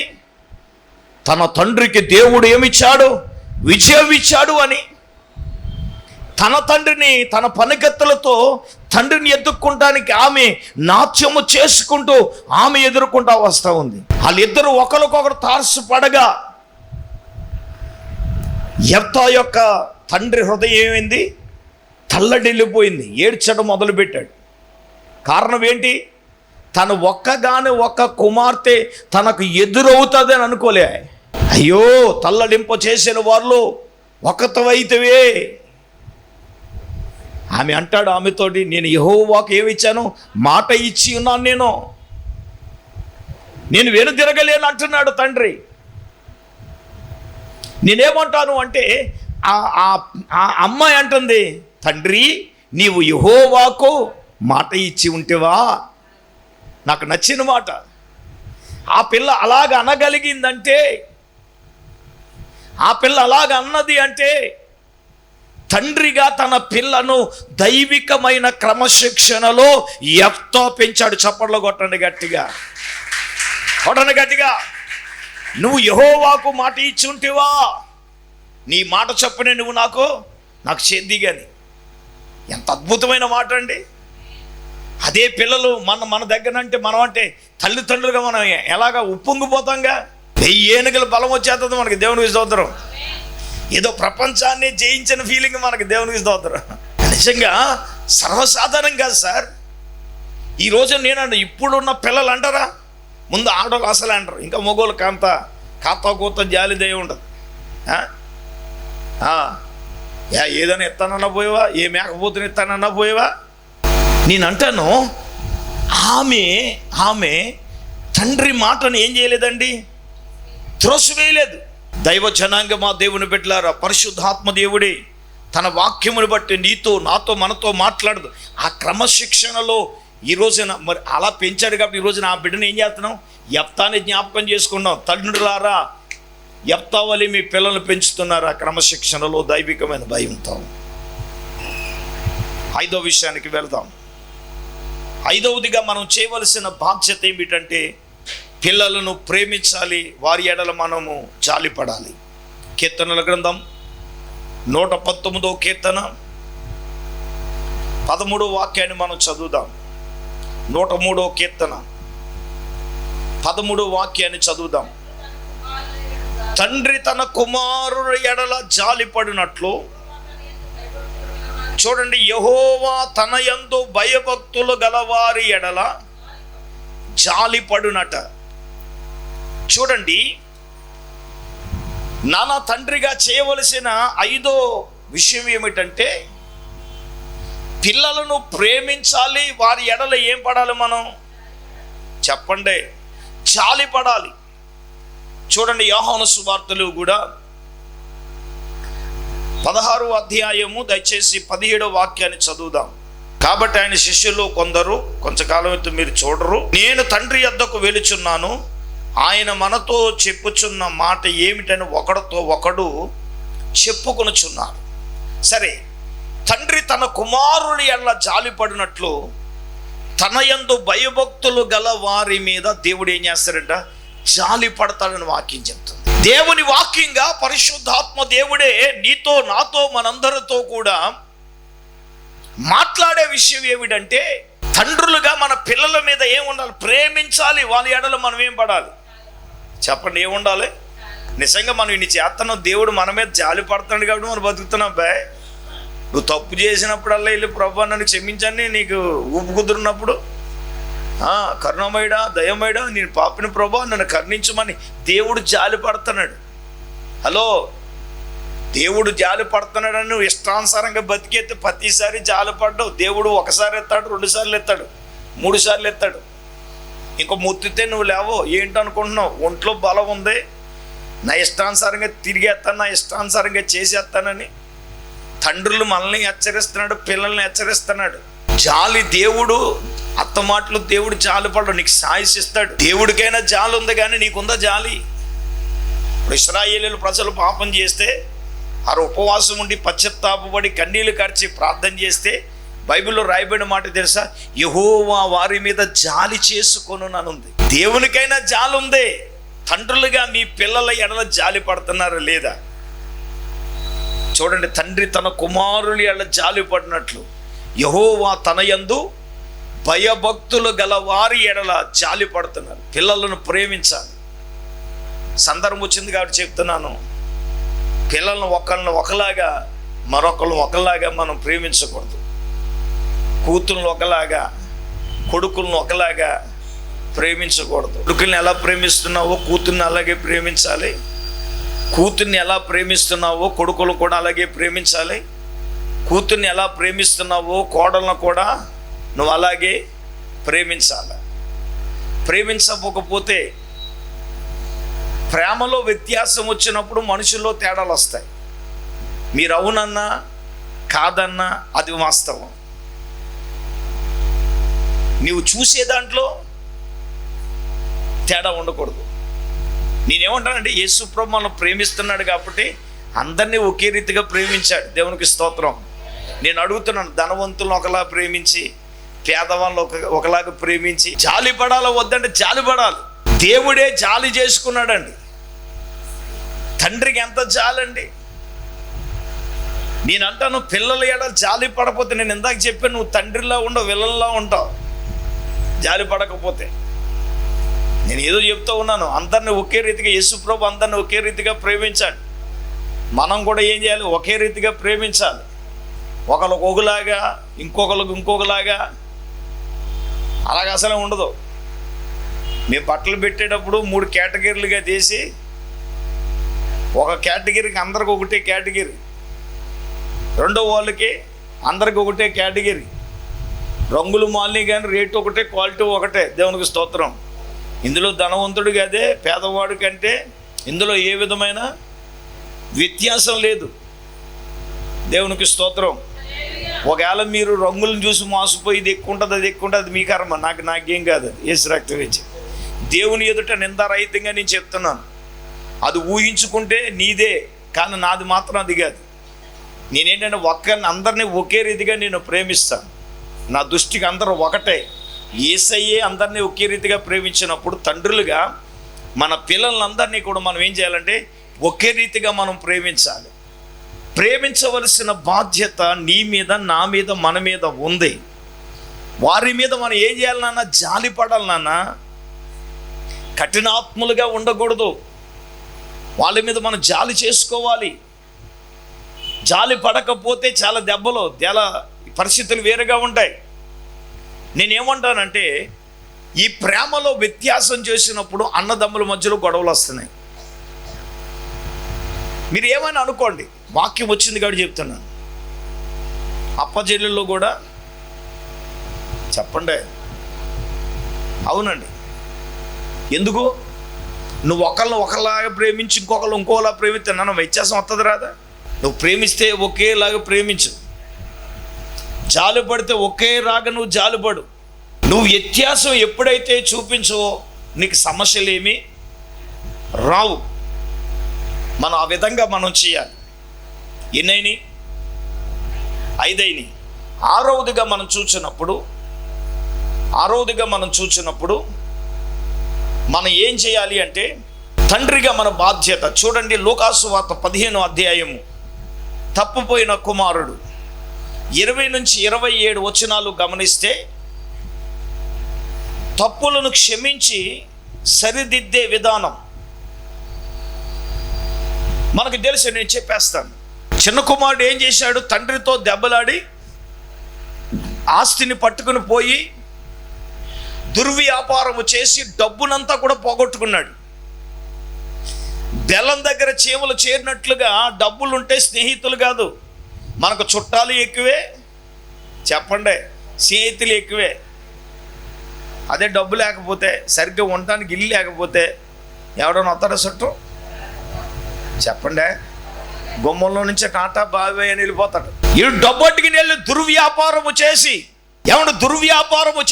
తన తండ్రికి దేవుడు ఏమిచ్చాడు? విజయం ఇచ్చాడు అని. తన తండ్రిని తన పనికత్తెలతో తండ్రిని ఎదుర్కొంటానికి ఆమె నాట్యము చేసుకుంటూ ఆమె ఎదుర్కొంటా వస్తూ ఉంది. వాళ్ళిద్దరూ ఒకరికొకరు తారసపడగా యెఫ్తా యొక్క తండ్రి హృదయం ఏమైంది? తల్లడిల్లిపోయింది. ఏడ్చడం మొదలుపెట్టాడు. కారణం ఏంటి? తను ఒక్కగానే ఒక్క కుమార్తె తనకు ఎదురవుతుంది అని అనుకోలే. అయ్యో తల్లడింప చేసిన వారిలో ఒకతవైతవే. ఆమె అంటాడు ఆమెతోటి, నేను యెహోవాకు ఏమిచ్చాను, మాట ఇచ్చి ఉన్నాను, నేను వెనుదిరగలేను అంటున్నాడు తండ్రి. నేనేమంటాను అంటే ఆ అమ్మాయి అంటుంది, తండ్రి నీవు యెహోవాకు మాట ఇచ్చి ఉంటేవా. నాకు నచ్చిన మాట. ఆ పిల్ల అలాగ అనగలిగిందంటే, ఆ పిల్ల అలాగ అన్నది అంటే తండ్రిగా తన పిల్లను దైవికమైన క్రమశిక్షణలో యెఫ్తా పెంచాడు. చప్పట్లు కొట్టండి గట్టిగా, కొట్టండి గట్టిగా. నువ్వు యెహోవాకు మాట ఇచ్చి ఉంటేవా, నీ మాట చప్పునే నువ్వు నాకు చేద్ది కానీ. ఎంత అద్భుతమైన మాట అండి. అదే పిల్లలు మన దగ్గర అంటే, మనం అంటే తల్లిదండ్రులుగా మనం ఎలాగా ఉప్పొంగిపోతాంగా. 1000 ఏనుగుల బలం వచ్చేస్తుంది మనకి, దేవునికి స్తోత్రం. ఏదో ప్రపంచాన్ని జయించిన ఫీలింగ్ మనకి, దేవునికి స్తోత్రం. నిజంగా సర్వసాధారణం కాదు సార్. ఈరోజు నేనండి, ఇప్పుడున్న పిల్లలు అంటారా, ముందు ఆడవాళ్ళు అసలు అంటారు, ఇంకా మగోళ్ళు కాంత కూత జాలి దయ ఉండదు. ఏదైనా ఎత్తానన్నా పోయేవా, ఏ మేకపోతుని ఎత్తానన్నా పోయేవా. నేను అంటాను, ఆమె తండ్రి మాటను ఏం చేయలేదండి, త్రోసివేయలేదు. దైవ జనాంగం, మా దేవుని బిడ్డలారా, పరిశుద్ధాత్మ దేవుడే తన వాక్యమును బట్టి నీతో నాతో మనతో మాట్లాడదు. ఆ క్రమశిక్షణలో ఈ రోజున మరి అలా పెంచాడు కాబట్టి ఈ రోజున ఆ బిడ్డను ఏం చేస్తున్నాం, యెఫ్తాని జ్ఞాపకం చేసుకున్నాం. తండ్రులారా, యెఫ్తా వలె మీ పిల్లల్ని పెంచుతున్నారా క్రమశిక్షణలో, దైవికమైన భయంతో. 5వ విషయానికి వెళదాం. 5వదిగా మనం చేయవలసిన బాధ్యత ఏమిటంటే, పిల్లలను ప్రేమించాలి, వారి ఎడల మనము జాలిపడాలి. కీర్తనల గ్రంథం 119వ కీర్తన 13వ వాక్యాన్ని మనం చదువుదాం. 103వ కీర్తన 13వ వాక్యాన్ని చదువుదాం. తండ్రి తన కుమారుల ఎడల జాలిపడినట్లు, చూడండి, యెహోవా తన యందు భయభక్తులు గలవారి ఎడల జాలిపడునట. చూడండి, నాన్న తండ్రిగా చేయవలసిన 5వ విషయం ఏమిటంటే, పిల్లలను ప్రేమించాలి, వారి ఎడల ఏం పడాలి మనం చెప్పండి, జాలి పడాలి. చూడండి, యోహాను సువార్తలు కూడా 16వ అధ్యాయము దయచేసి 17వ వాక్యాన్ని చదువుదాం. కాబట్టి ఆయన శిష్యులు కొందరు, కొంతకాలం అయితే మీరు చూడరు, నేను తండ్రి యొద్దకు వెలుచున్నాను, ఆయన మనతో చెప్పుచున్న మాట ఏమిటని ఒకడితో ఒకడు చెప్పుకొనుచున్నారు. సరే, తండ్రి తన కుమారుని ఎడల జాలిపడినట్లు తన యందు భయభక్తులు గల వారి మీద దేవుడు ఏం చేస్తాడంట, జాలి పడతాడని వాక్యం చెప్తుంది. దేవుని వాక్యంగా పరిశుద్ధాత్మ దేవుడే నీతో నాతో మనందరితో కూడా మాట్లాడే విషయం ఏమిటంటే, తండ్రులుగా మన పిల్లల మీద ఏం ఉండాలి, ప్రేమించాలి. వాళ్ళ ఎడల మనం ఏం పడాలి చెప్పండి, ఏముండాలి. నిజంగా మనం ఇన్ని చేస్తున్నాం, దేవుడు మన మీద జాలి పడుతున్నాడు కాబట్టి మనం బతుకుతున్నాం. బాయ్, నువ్వు తప్పు చేసినప్పుడల్లా వెళ్ళి ప్రభు నన్ను క్షమించండి, నీకు ఊపు కుదురున్నప్పుడు కరుణమయుడా దయమయుడా నేను పాపిని ప్రభు నన్ను కరుణించమని దేవుడు జాలి పడుతున్నాడు. హలో, దేవుడు జాలి పడుతున్నాడని నువ్వు ఇష్టానుసారంగా బతికేస్తే ప్రతిసారి జాలి పడ్డావు. దేవుడు ఒకసారి ఎత్తాడు, 2 సార్లు ఎత్తాడు, 3 సార్లు ఎత్తాడు. ఇంకో ముత్తితే నువ్వు లేవో ఏంటనుకుంటున్నావు, ఒంట్లో బలం ఉంది, నా ఇష్టానుసారంగా తిరిగేస్తాను, నా ఇష్టానుసారంగా చేసేస్తానని తండ్రులు మనల్ని హెచ్చరిస్తున్నాడు, పిల్లల్ని హెచ్చరిస్తున్నాడు. జాలి దేవుడు, అత్త మాటలు దేవుడు జాలి పడడు, నీకు సాయిస్తాడు. దేవుడికైనా జాలి ఉంది కానీ నీకుందా జాలి? ఇప్పుడు ఇశ్రాయేలీయుల ప్రజలు పాపం చేస్తే వారు ఉపవాసం ఉండి పశ్చాత్తాపపడి కన్నీళ్లు కార్చి ప్రార్థన చేస్తే బైబిల్లో రాయబడిన మాట తెలుసా, యెహోవా వారి మీద జాలి చేసుకొనుననుంది. దేవునికైనా జాలి ఉంది, తండ్రులుగా మీ పిల్లల ఎడల జాలి పడుతున్నారా లేదా? చూడండి, తండ్రి తన కుమారుని ఎడల జాలి పడినట్లు యెహోవా తన యందు భయభక్తులు గల వారి ఎడల జాలి పడుతున్నారు. పిల్లలను ప్రేమించాలి. సందర్భం వచ్చింది కాబట్టి చెప్తున్నాను, పిల్లలను ఒకళ్ళని ఒకలాగా మరొకళ్ళని ఒకలాగా మనం ప్రేమించకూడదు. కూతుర్లను ఒకలాగా, కొడుకులను ఒకలాగా, ప్రేమించకూడదు. కొడుకుల్ని ఎలా ప్రేమిస్తున్నావో కూతుర్ని అలాగే ప్రేమించాలి. కూతుర్ని ఎలా ప్రేమిస్తున్నావో కొడుకులు కూడా అలాగే ప్రేమించాలి. కూతుర్ని ఎలా ప్రేమిస్తున్నావో కోడలను కూడా నువ్వు అలాగే ప్రేమించాలి. ప్రేమించకపోతే ప్రేమలో వ్యత్యాసం వచ్చినప్పుడు మనుషుల్లో తేడాలు వస్తాయి. మీరు అవునన్నా కాదన్నా అది వాస్తవం. నీవు చూసే దాంట్లో తేడా ఉండకూడదు. నేనేమంటానంటే యేసు ప్రభు మనల్ని ప్రేమిస్తున్నాడు కాబట్టి అందరినీ ఒకే రీతిగా ప్రేమించాడు. దేవునికి స్తోత్రం. నేను అడుగుతున్నాను, ధనవంతులను ఒకలా ప్రేమించి పేదవాళ్ళు ఒకలాగా ప్రేమించి జాలి పడాలో వద్దంటే జాలి పడాలి. దేవుడే జాలి చేసుకున్నాడండి. తండ్రికి ఎంత జాలండి. నేను అంటాను, పిల్లల ఎడ జాలి పడకపోతే, నేను ఇందాక చెప్పాను, నువ్వు తండ్రిలా ఉండవు, విల్లల్లా ఉంటావు జాలి పడకపోతే. నేను ఏదో చెప్తూ ఉన్నాను, అందరిని ఒకే రీతిగా యేసు ప్రభు అందరిని ఒకే రీతిగా ప్రేమించాడు. మనం కూడా ఏం చేయాలి? ఒకే రీతిగా ప్రేమించాలి. ఒకరికి ఒకలాగా ఇంకొకరికి ఇంకొకలాగా అలాగ అసలే ఉండదు. మేము బట్టలు పెట్టేటప్పుడు 3 కేటగిరీలుగా చేసి, ఒక కేటగిరీకి అందరికి ఒకటే కేటగిరీ, రెండో వాళ్ళకి అందరికి ఒకటే కేటగిరీ. రంగులు మాలిని కానీ రేటు ఒకటే, క్వాలిటీ ఒకటే. దేవునికి స్తోత్రం. ఇందులో ధనవంతుడు అదే, పేదవాడు కంటే ఇందులో ఏ విధమైన వ్యత్యాసం లేదు. దేవునికి స్తోత్రం. ఒకవేళ మీరు రంగులను చూసి మోసపోయి ఇది ఎక్కువ ఉంటుంది, అది ఎక్కువ ఉంటుంది, అది మీ కర్మ. నాకేం కాదు. యేసు రక్తం ఇచ్చి దేవుని ఎదుట నిందారహితంగా నేను చెప్తున్నాను. అది ఊహించుకుంటే నీదే, కానీ నాది మాత్రం అది కాదు. నేనేంటంటే అందరినీ ఒకే రీతిగా నేను ప్రేమిస్తాను. నా దృష్టికి అందరూ ఒకటే. యేసయ్యే అందరినీ ఒకే రీతిగా ప్రేమించినప్పుడు తండ్రులుగా మన పిల్లలందరినీ కూడా మనం ఏం చేయాలంటే ఒకే రీతిగా మనం ప్రేమించాలి. ప్రేమించవలసిన బాధ్యత నీ మీద, నా మీద, మన మీద ఉంది. వారి మీద మనం ఏం చేయాలి నాన్న? జాలి పడాలి నాన్న. కఠినాత్ములుగా ఉండకూడదు. వాళ్ళ మీద మనం జాలి చేసుకోవాలి. జాలి పడకపోతే చాలా దెబ్బలు, చాలా పరిస్థితులు వేరుగా ఉంటాయి. నేనేమంటానంటే, ఈ ప్రేమలో వ్యత్యాసం చేసినప్పుడు అన్నదమ్ముల మధ్యలో గొడవలు వస్తున్నాయి. మీరు ఏమైనా అనుకోండి, వాక్యం వచ్చింది కాబట్టి చెప్తున్నాను. అప్పజెల్లుల్లో కూడా చెప్పండి. అవునండి. ఎందుకు? నువ్వు ఒకలాగా ప్రేమించి ఇంకోలా ప్రేమిస్తే నన్ను వ్యత్యాసం వస్తుంది రాదా? నువ్వు ప్రేమిస్తే ఒకేలాగా ప్రేమించు. జాలి పడితే ఒకే రాగా నువ్వు జాలిపడు. నువ్వు వ్యత్యాసం ఎప్పుడైతే చూపించవో నీకు సమస్యలేమీ రావు. మనం ఆ విధంగా మనం చేయాలి. ఎన్నైనా 5 ఆరవదిగా మనం చూచినప్పుడు మనం ఏం చేయాలి అంటే, తండ్రిగా మన బాధ్యత. చూడండి, లూకాసు వార్త 15వ అధ్యాయము, తప్పిపోయిన కుమారుడు 20 నుంచి 27 వచనాలు గమనిస్తే, తప్పులను క్షమించి సరిదిద్దే విధానం మనకు తెలుసు. నేను చెప్పేస్తాను. చిన్న కుమారుడు ఏం చేశాడు? తండ్రితో దెబ్బలాడి ఆస్తిని పట్టుకుని పోయి దుర్వ్యాపారము చేసి డబ్బునంతా కూడా పోగొట్టుకున్నాడు. బెల్లం దగ్గర చీమలు చేరినట్లుగా డబ్బులుంటే స్నేహితులు కాదు, మనకు చుట్టాలు ఎక్కువే. చెప్పండి, స్నేహితులు ఎక్కువే. అదే డబ్బు లేకపోతే, సరిగ్గా ఉండటానికి ఇల్లు లేకపోతే ఎవడన్నా వస్తాడా చుట్టం? చెప్పండి, గుమ్మంలో నుంచి టాటా బాబాయ్ అని వెళ్ళిపోతాడు. ఈ డబ్బొట్టుకి వెళ్ళి దుర్వ్యాపారము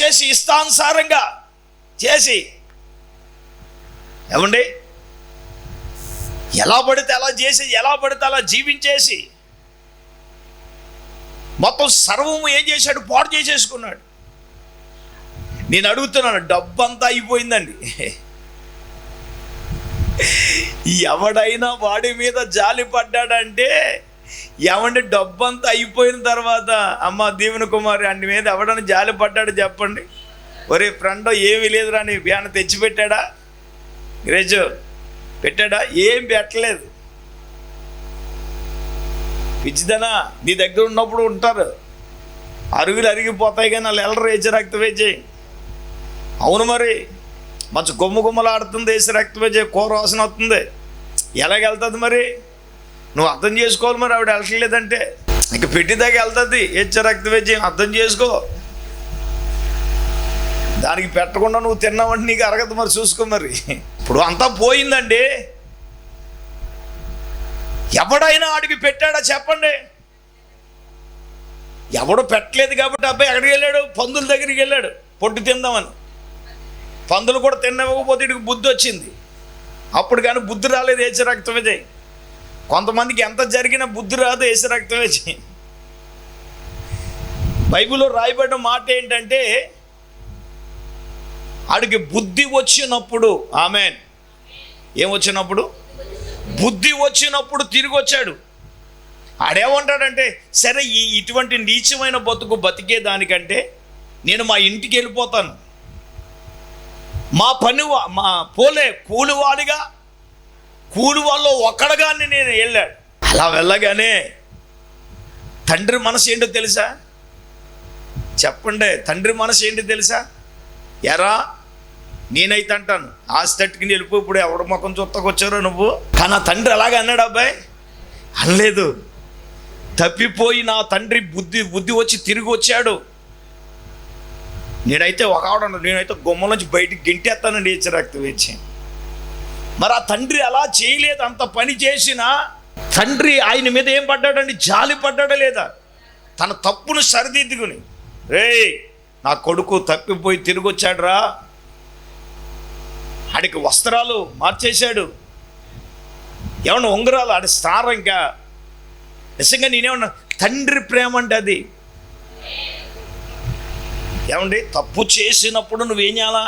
చేసి ఇష్టానుసారంగా చేసి, ఏమండి, ఎలా పడితే అలా చేసి, ఎలా పడితే అలా జీవించేసి మొత్తం సర్వము ఏం చేశాడు? పాడు చేసేసుకున్నాడు. నేను అడుగుతున్నాను, డబ్బంతా అయిపోయిందండి. ఎవడైనా వాడి మీద జాలి పడ్డాడంటే, ఏమంటే డబ్బంతా అయిపోయిన తర్వాత, అమ్మ దీవెన కుమారి అన్ని మీద ఎవడైనా జాలి పడ్డాడు చెప్పండి. ఒరే ఫ్రెండ్, ఏమీ లేదురా, నీ బ్యాన్ తెచ్చిపెట్టాడా? గ్రేజు పెట్టాడా? ఏం పెట్టలేదు. పిచ్చిదనా, నీ దగ్గర ఉన్నప్పుడు ఉంటారు, అరుగులు అరిగిపోతాయి కానీ వాళ్ళు ఎల్లరు రక్తం వేచి. అవును, మరి మంచి గుమ్మలాడుతుంది, వేసి రక్తమే కూర వాసన వస్తుంది. ఎలాగెళ్తుంది మరి? నువ్వు అర్థం చేసుకోవాలి. మరి ఆవిడ వెళ్ళట్లేదంటే ఇంక పెట్టిదాకా వెళ్తుంది. హెచ్చ రక్తవేద్యం అర్థం చేసుకో. దానికి పెట్టకుండా నువ్వు తిన్నావంటే నీకు అరగదు. మరి చూసుకో. మరి ఇప్పుడు అంతా పోయిందండి. ఎవడైనా ఆడికి పెట్టాడా చెప్పండి? ఎవడు పెట్టలేదు కాబట్టి అబ్బాయి ఎక్కడికి వెళ్ళాడు? పందుల దగ్గరికి వెళ్ళాడు పొట్టు తిందామని. పందులు కూడా తినకపోతే ఇడికి బుద్ధి వచ్చింది. అప్పుడు కానీ బుద్ధి రాలేదు యేసు రక్తమే. కొంతమందికి ఎంత జరిగినా బుద్ధి రాదు యేసు రక్తమే. బైబిల్లో రాయబడిన మాట ఏంటంటే, ఆడికి బుద్ధి వచ్చినప్పుడు, ఆమేన్, ఏం వచ్చినప్పుడు? బుద్ధి వచ్చినప్పుడు తిరిగి వచ్చాడు. ఆడేమంటాడంటే, సరే ఇటువంటి నీచమైన బతుకు బతికేదానికంటే నేను మా ఇంటికి వెళ్ళిపోతాను. మా కూలివాడిగా కూలి వాళ్ళు ఒక్కడగానే నేను వెళ్ళాడు. అలా వెళ్ళగానే తండ్రి మనసు ఏంటో తెలుసా? చెప్పండి, తండ్రి మనసు ఏంటో తెలుసా? ఎరా, నేనైతే అంటాను ఆస్తట్టుకుని వెళ్ళిపో, ఇప్పుడు ఎవడ ముఖం చుత్తకొచ్చారో నువ్వు. కానీ ఆ తండ్రి అలాగే అన్నాడు అబ్బాయి? అనలేదు. తప్పిపోయి నా తండ్రి బుద్ధి వచ్చి తిరిగి వచ్చాడు. నేనైతే నేనైతే గుమ్మం నుంచి బయటికి గెంటేస్తానండి యేసు రక్తం వేచి. మరి ఆ తండ్రి అలా చేయలేదు. అంత పని చేసినా తండ్రి ఆయన మీద ఏం పడ్డాడండి? జాలి పడ్డాడా లేదా? తన తప్పును సరిదిద్దుకుని, రేయ్ నా కొడుకు తప్పిపోయి తిరిగి వచ్చాడు రా, ఆడికి వస్త్రాలు మార్చేశాడు, ఏమన్నా ఉంగరాలు ఆడి స్థానం. ఇంకా నిజంగా నేనేమన్నా తండ్రి ప్రేమ అంటే అది. ఏమండి, తప్పు చేసినప్పుడు నువ్వేం చేయాలా?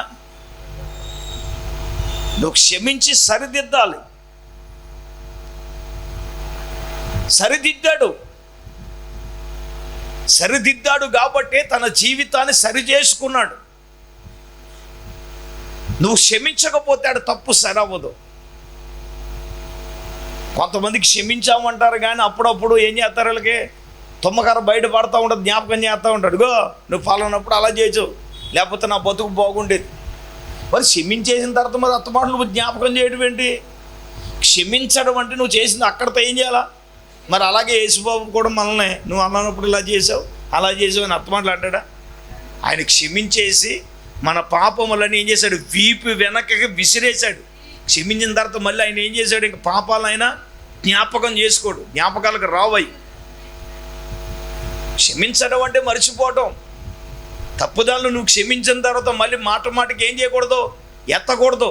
నువ్వు క్షమించి సరిదిద్దాలి. సరిదిద్దాడు కాబట్టి తన జీవితాన్ని సరి చేసుకున్నాడు. నువ్వు క్షమించకపోతే ఆడు తప్పు సరవ్వదు. కొంతమందికి క్షమించామంటారు కానీ అప్పుడప్పుడు ఏం చేస్తారు? వాళ్ళకి తుమ్మకర బయట పడుతూ ఉంటుంది, జ్ఞాపకం చేస్తూ ఉంటాడు. గో నువ్వు పాలనప్పుడు అలా చేయొచ్చు, లేకపోతే నా బతుకు బాగుండేది. మరి క్షమించేసిన తర్వాత మరి అత్తమాటలు నువ్వు జ్ఞాపకం చేయడం ఏంటి? క్షమించడం అంటే నువ్వు చేసింది అక్కడితో ఏం చేయాలా? మరి అలాగే యేసుబాబు కూడా మనల్ని నువ్వు అన్నప్పుడు ఇలా చేసావు అలా చేసావు అని అత్తమాటలు అంటాడా? ఆయన క్షమించేసి మన పాపములని ఏం చేశాడు? వీపు వెనకకి విసిరేశాడు. క్షమించిన తర్వాత మళ్ళీ ఆయన ఏం చేశాడు? ఇంక పాపాలైనా జ్ఞాపకం చేసుకోడు, జ్ఞాపకాలకు రావయి. క్షమించడం అంటే మర్చిపోవటం. తప్పుదాలను నువ్వు క్షమించిన తర్వాత మళ్ళీ మాటకి ఏం చేయకూడదు? ఎత్తకూడదు.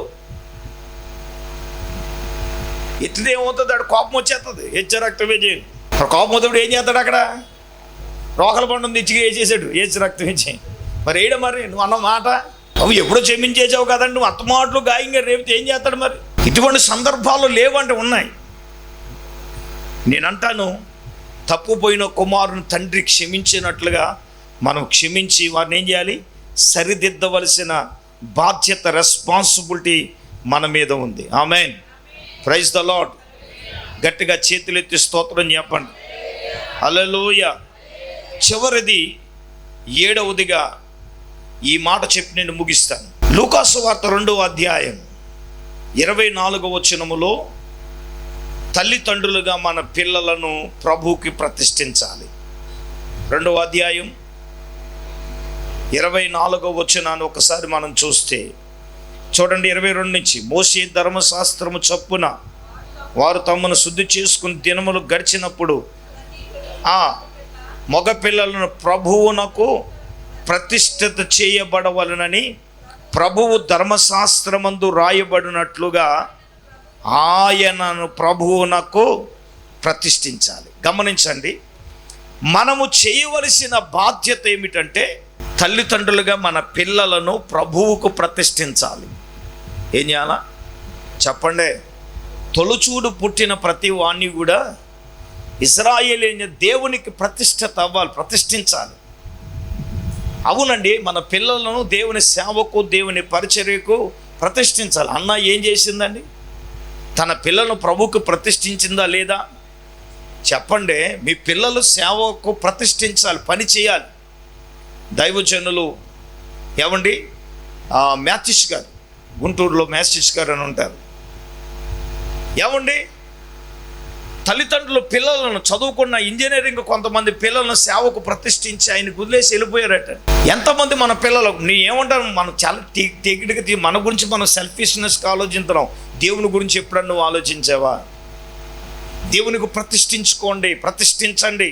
ఎత్తితే ఏమవుతుంది? అక్కడ కోపం వచ్చేస్తుంది. హెచ్చ రక్తమే చేయి. కోపం అవుతాడు ఏం చేస్తాడు? అక్కడ రోకల పండు తెచ్చిగా వేసేసాడు హెచ్చ రక్తమే చేయి. మరి వేయడం మరి నువ్వు అన్న మాట నువ్వు ఎప్పుడో క్షమించేసావు కదండి, నువ్వు అత్తమాటలు గాయంగా రేపితే ఏం చేస్తాడు? మరి ఇటువంటి సందర్భాలు లేవంటే ఉన్నాయి. నేనంటాను, తప్పుపోయిన కుమారుని తండ్రి క్షమించినట్లుగా మనం క్షమించి వారిని ఏం చేయాలి? సరిదిద్దవలసిన బాధ్యత, రెస్పాన్సిబిలిటీ మన మీద ఉంది. ఆమేన్. Praise the lord. గట్టిగా చేతులెత్తి స్తోత్రం చెప్పండి. హల్లెలూయా. చివరిది 7వదిగా ఈ మాట చెప్పి నేను ముగిస్తాను. లూకాసు వార్త 2వ అధ్యాయం 24వ వచనములో తల్లిదండ్రులుగా మన పిల్లలను ప్రభువుకి ప్రతిష్ఠించాలి. 2వ అధ్యాయం 24వ వచనాన్ని ఒకసారి మనం చూస్తే చూడండి, 22 నుంచి. మోషే ధర్మశాస్త్రము చొప్పున వారు తమను శుద్ధి చేసుకుని దినములు గడిచినప్పుడు ఆ మగ పిల్లలను ప్రభువునకు ప్రతిష్ఠిత చేయబడవలనని ప్రభువు ధర్మశాస్త్రమందు రాయబడినట్లుగా ఆయనను ప్రభువునకు ప్రతిష్ఠించాలి. గమనించండి, మనము చేయవలసిన బాధ్యత ఏమిటంటే తల్లిదండ్రులుగా మన పిల్లలను ప్రభువుకు ప్రతిష్ఠించాలి. ఏం చేయాలా చెప్పండి? తొలుచూడు పుట్టిన ప్రతి వాణ్ణి కూడా ఇశ్రాయేలీయుని దేవునికి ప్రతిష్ఠిత అవ్వాలి, ప్రతిష్ఠించాలి. అవునండి, మన పిల్లలను దేవుని సేవకు, దేవుని పరిచర్యకు ప్రతిష్ఠించాలి. అన్న ఏం చేసిందండి? తన పిల్లలను ప్రభువుకు ప్రతిష్ఠించిందా లేదా? చెప్పండి. మీ పిల్లలు సేవకు ప్రతిష్ఠించాలి, పని చేయాలి. దైవజనులు ఏమండి, మ్యాథ్యూస్ గారు గుంటూరులో మేస్టిస్ గారు అని ఉంటారు. ఏమండి, తల్లిదండ్రులు పిల్లలను చదువుకున్న ఇంజనీరింగ్ కొంతమంది పిల్లలను సేవకు ప్రతిష్ఠించి ఆయనకు వదిలేసి వెళ్ళిపోయారట. ఎంతమంది మన పిల్లలు నీ ఏమంటారు, మనం చాలా తెగిడికి మన గురించి మనం సెల్ఫిష్నెస్గా ఆలోచించడం. దేవుని గురించి ఎప్పుడన్నా నువ్వు ఆలోచించావా? దేవునికి ప్రతిష్ఠించుకోండి, ప్రతిష్ఠించండి.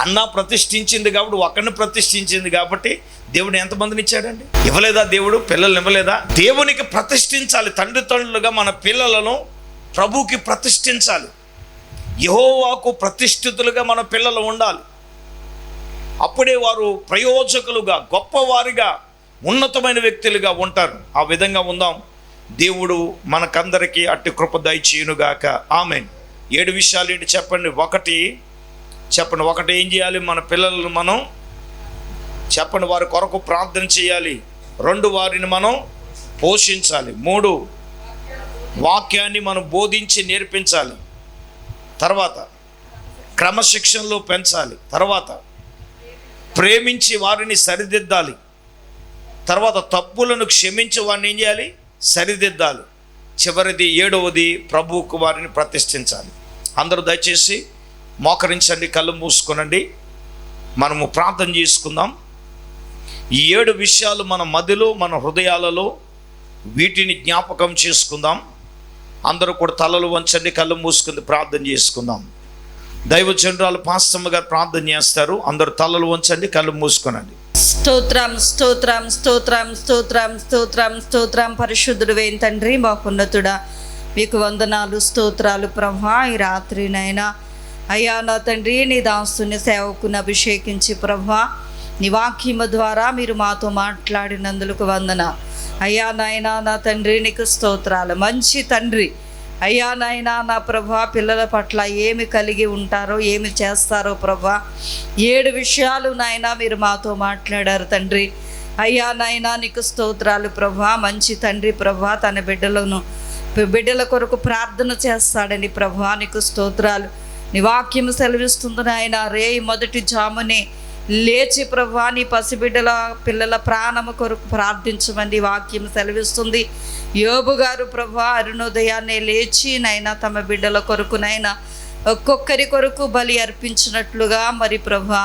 అన్న ప్రతిష్ఠించింది కాబట్టి, ఒకరిని ప్రతిష్ఠించింది కాబట్టి దేవుడు ఎంతమందిని ఇచ్చాడండి? ఇవ్వలేదా దేవుడు? పిల్లల్ని ఇవ్వలేదా? దేవునికి ప్రతిష్ఠించాలి. తండ్రులుగా మన పిల్లలను ప్రభువుకి ప్రతిష్ఠించాలి. యెహోవాకు ప్రతిష్ఠితులుగా మన పిల్లలు ఉండాలి. అప్పుడే వారు ప్రయోజకులుగా, గొప్పవారిగా, ఉన్నతమైన వ్యక్తులుగా ఉంటారు. ఆ విధంగా ఉందాం. దేవుడు మనకందరికీ అట్టి కృప దయచేయునుగాక. ఆమేన్. 7 విషయాలు ఏంటి చెప్పండి. ఒకటి ఏం చేయాలి? మన పిల్లలను మనం చెప్పండి, వారి కొరకు ప్రార్థన చేయాలి. 2, వారిని మనం పోషించాలి. 3, వాక్యాన్ని మనం బోధించి నేర్పించాలి. తర్వాత క్రమశిక్షణలో పెంచాలి. తర్వాత ప్రేమించి వారిని సరిదిద్దాలి. తర్వాత తప్పులను క్షమించి వారిని ఏం చేయాలి? సరిదిద్దాలి. చివరిది 7వది, ప్రభువుకు వారిని ప్రతిష్ఠించాలి. అందరూ దయచేసి మోకరించండి, కళ్ళు మూసుకొనండి. మనము ప్రార్థన చేసుకుందాం. ఈ 7 విషయాలు మన మదిలో, మన హృదయాలలో వీటిని జ్ఞాపకం చేసుకుందాం. అందరూ కూడా తలలు వంచండి, కళ్ళు మూసుకుంది ప్రార్థన చేసుకుందాం. దైవజనురాలు పాస్టమ్మ గారు ప్రార్థన చేస్తారు. అందరూ తలలు వంచండి, కళ్ళు మూసుకొనండి. స్తోత్రం స్తోత్రం స్తోత్రం స్తోత్రం స్తోత్రం స్తోత్రం. పరిశుద్ధుడు వేయిన తండ్రి, మాకున్నతుడా, మీకు వందనాలు, స్తోత్రాలు ప్రభా. ఈ రాత్రినైనా అయ్యా నా తండ్రి, నీ దాసుని సేవకుని అభిషేకించి ప్రభా, నీ వాక్యము ద్వారా మీరు మాతో మాట్లాడినందుకు వందన. అయ్యా నాయనా నా తండ్రి, నీకు స్తోత్రాలు. మంచి తండ్రి అయ్యా నాయనా నా ప్రభా, పిల్లల పట్ల ఏమి కలిగి ఉంటారో, ఏమి చేస్తారో ప్రభా, 7 విషయాలు నాయనా మీరు మాతో మాట్లాడారు తండ్రి. అయ్యా నాయనా నీకు స్తోత్రాలు ప్రభా. మంచి తండ్రి ప్రభా, తన బిడ్డల కొరకు ప్రార్థన చేస్తాడని ప్రభా నీకు స్తోత్రాలు. నీ వాక్యము సెలవిస్తుంది నాయన, మొదటి జామునే లేచి ప్రభా నీ పిల్లల ప్రాణము కొరకు ప్రార్థించమని వాక్యం సెలవిస్తుంది. యోబు గారు ప్రభా అరుణోదయాన్నే లేచి నైనా తమ బిడ్డల కొరకు నైనా ఒక్కొక్కరి కొరకు బలి అర్పించినట్లుగా మరి ప్రభా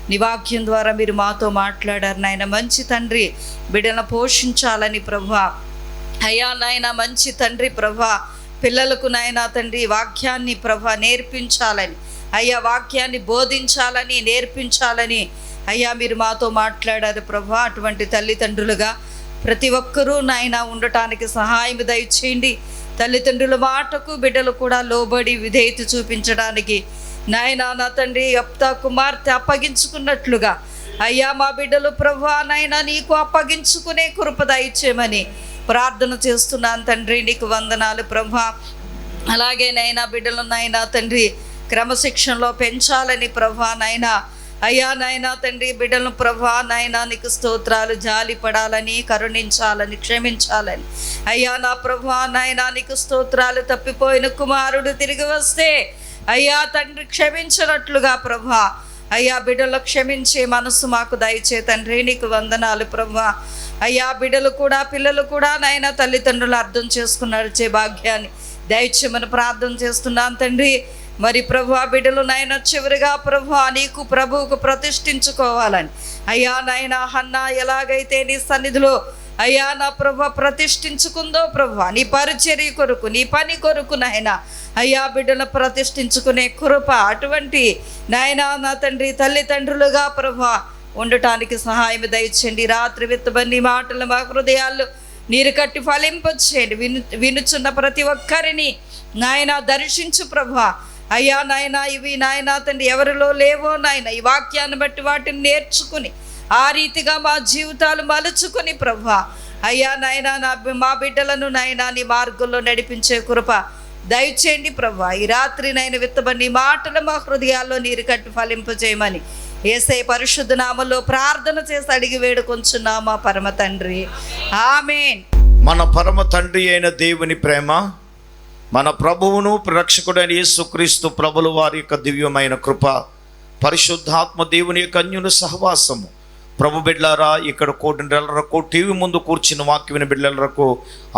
నీ వాక్యం ద్వారా మీరు మాతో మాట్లాడారు నాయన. మంచి తండ్రి, బిడ్డలను పోషించాలని ప్రభా. అయ్యా నాయన మంచి తండ్రి ప్రభా, పిల్లలకు నాయనా తండ్రి వాక్యాన్ని ప్రభా నేర్పించాలని, అయ్యా వాక్యాన్ని బోధించాలని, నేర్పించాలని అయ్యా మీరు మాతో మాట్లాడారు ప్రభా. అటువంటి తల్లిదండ్రులుగా ప్రతి ఒక్కరూ నాయన ఉండటానికి సహాయం దయచేయండి. తల్లిదండ్రుల మాటకు బిడ్డలు కూడా లోబడి విధేయత చూపించడానికి నాయన నా తండ్రి యెఫ్తా కుమార్తె అప్పగించుకున్నట్లుగా అయ్యా మా బిడ్డలు ప్రభా నాయన నీకు అప్పగించుకునే కృప దయచేయమని ప్రార్థన చేస్తున్నాను తండ్రి. నీకు వందనాలు ప్రభా. అలాగే నైనా బిడ్డలు నాయనా తండ్రి క్రమశిక్షణలో పెంచాలని ప్రభా నాయనా. అయ్యా నాయనా తండ్రి బిడ్డలను ప్రభా నాయనా నీకు స్తోత్రాలు. జాలి పడాలని, కరుణించాలని, క్షమించాలని అయ్యా నా ప్రభా నాయనా నీకు స్తోత్రాలు. తప్పిపోయిన కుమారుడు తిరిగి వస్తే అయ్యా తండ్రి క్షమించినట్లుగా ప్రభా అయ్యా బిడ్డలు క్షమించే మనసు మాకు దయచే తండ్రి. నీకు వందనాలు ప్రభా. అయ్యా బిడ్డలు కూడా, పిల్లలు కూడా నాయన తల్లిదండ్రులు అర్థం చేసుకుని నడిచే భాగ్యాన్ని దయచేయమని ప్రార్థన చేస్తున్నాను తండ్రి. మరి ప్రభు బిడ్డలు నాయన చివరిగా ప్రభు నీకు ప్రభువుకు ప్రతిష్ఠించుకోవాలని అయ్యా నాయన హన్నా ఎలాగైతే నీ సన్నిధిలో అయ్యా నా ప్రభు ప్రతిష్ఠించుకుందో ప్రభు నీ పరిచర్య కొరకు, నీ పని కొరకు నాయన అయ్యా బిడ్డను ప్రతిష్ఠించుకునే కృప అటువంటి నాయన నా తండ్రి తల్లిదండ్రులుగా ప్రభు ఉండటానికి సహాయం దయచేయండి. రాత్రి విత్తబన్ని మాటలు మా హృదయాల్లో నీరు కట్టి ఫలింపచేయండి. వినుచున్న ప్రతి ఒక్కరిని నాయన దర్శించు ప్రభా. అయ్యా నాయన ఇవి నాయన తండ్రి ఎవరిలో లేవో నాయన ఈ వాక్యాన్ని బట్టి వాటిని నేర్చుకుని ఆ రీతిగా మా జీవితాలు మలుచుకుని ప్రభా అయ్యా నాయన మా బిడ్డలను నాయన నీ మార్గంలో నడిపించే కృప దయచేయండి ప్రభా. ఈ రాత్రి నాయన విత్తబన్ని మాటలు మా హృదయాల్లో నీరు కట్టి ఫలింపజేయమని యేసయ్య పరిశుద్ధ నామములో ప్రార్థన చేసి అడిగి వేడుకొంచున్నామా పరమ తండ్రి, ఆమేన్. మన పరమ తండ్రి అయిన దేవుని ప్రేమ, మన ప్రభువును రక్షకుడైన యేసుక్రీస్తు ప్రభుల వారి యొక్క దివ్యమైన కృప, పరిశుద్ధాత్మ దేవుని యొక్క అన్యున సహవాసము ప్రభు బిడ్డలారా, ఇక్కడ కోటిన్నరకు టీవీ ముందు కూర్చుని వాక్యం విని బిడ్డలకు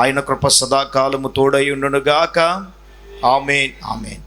ఆయన కృప సదాకాలము తోడై ఉండునుగాక. ఆమేన్, ఆమేన్.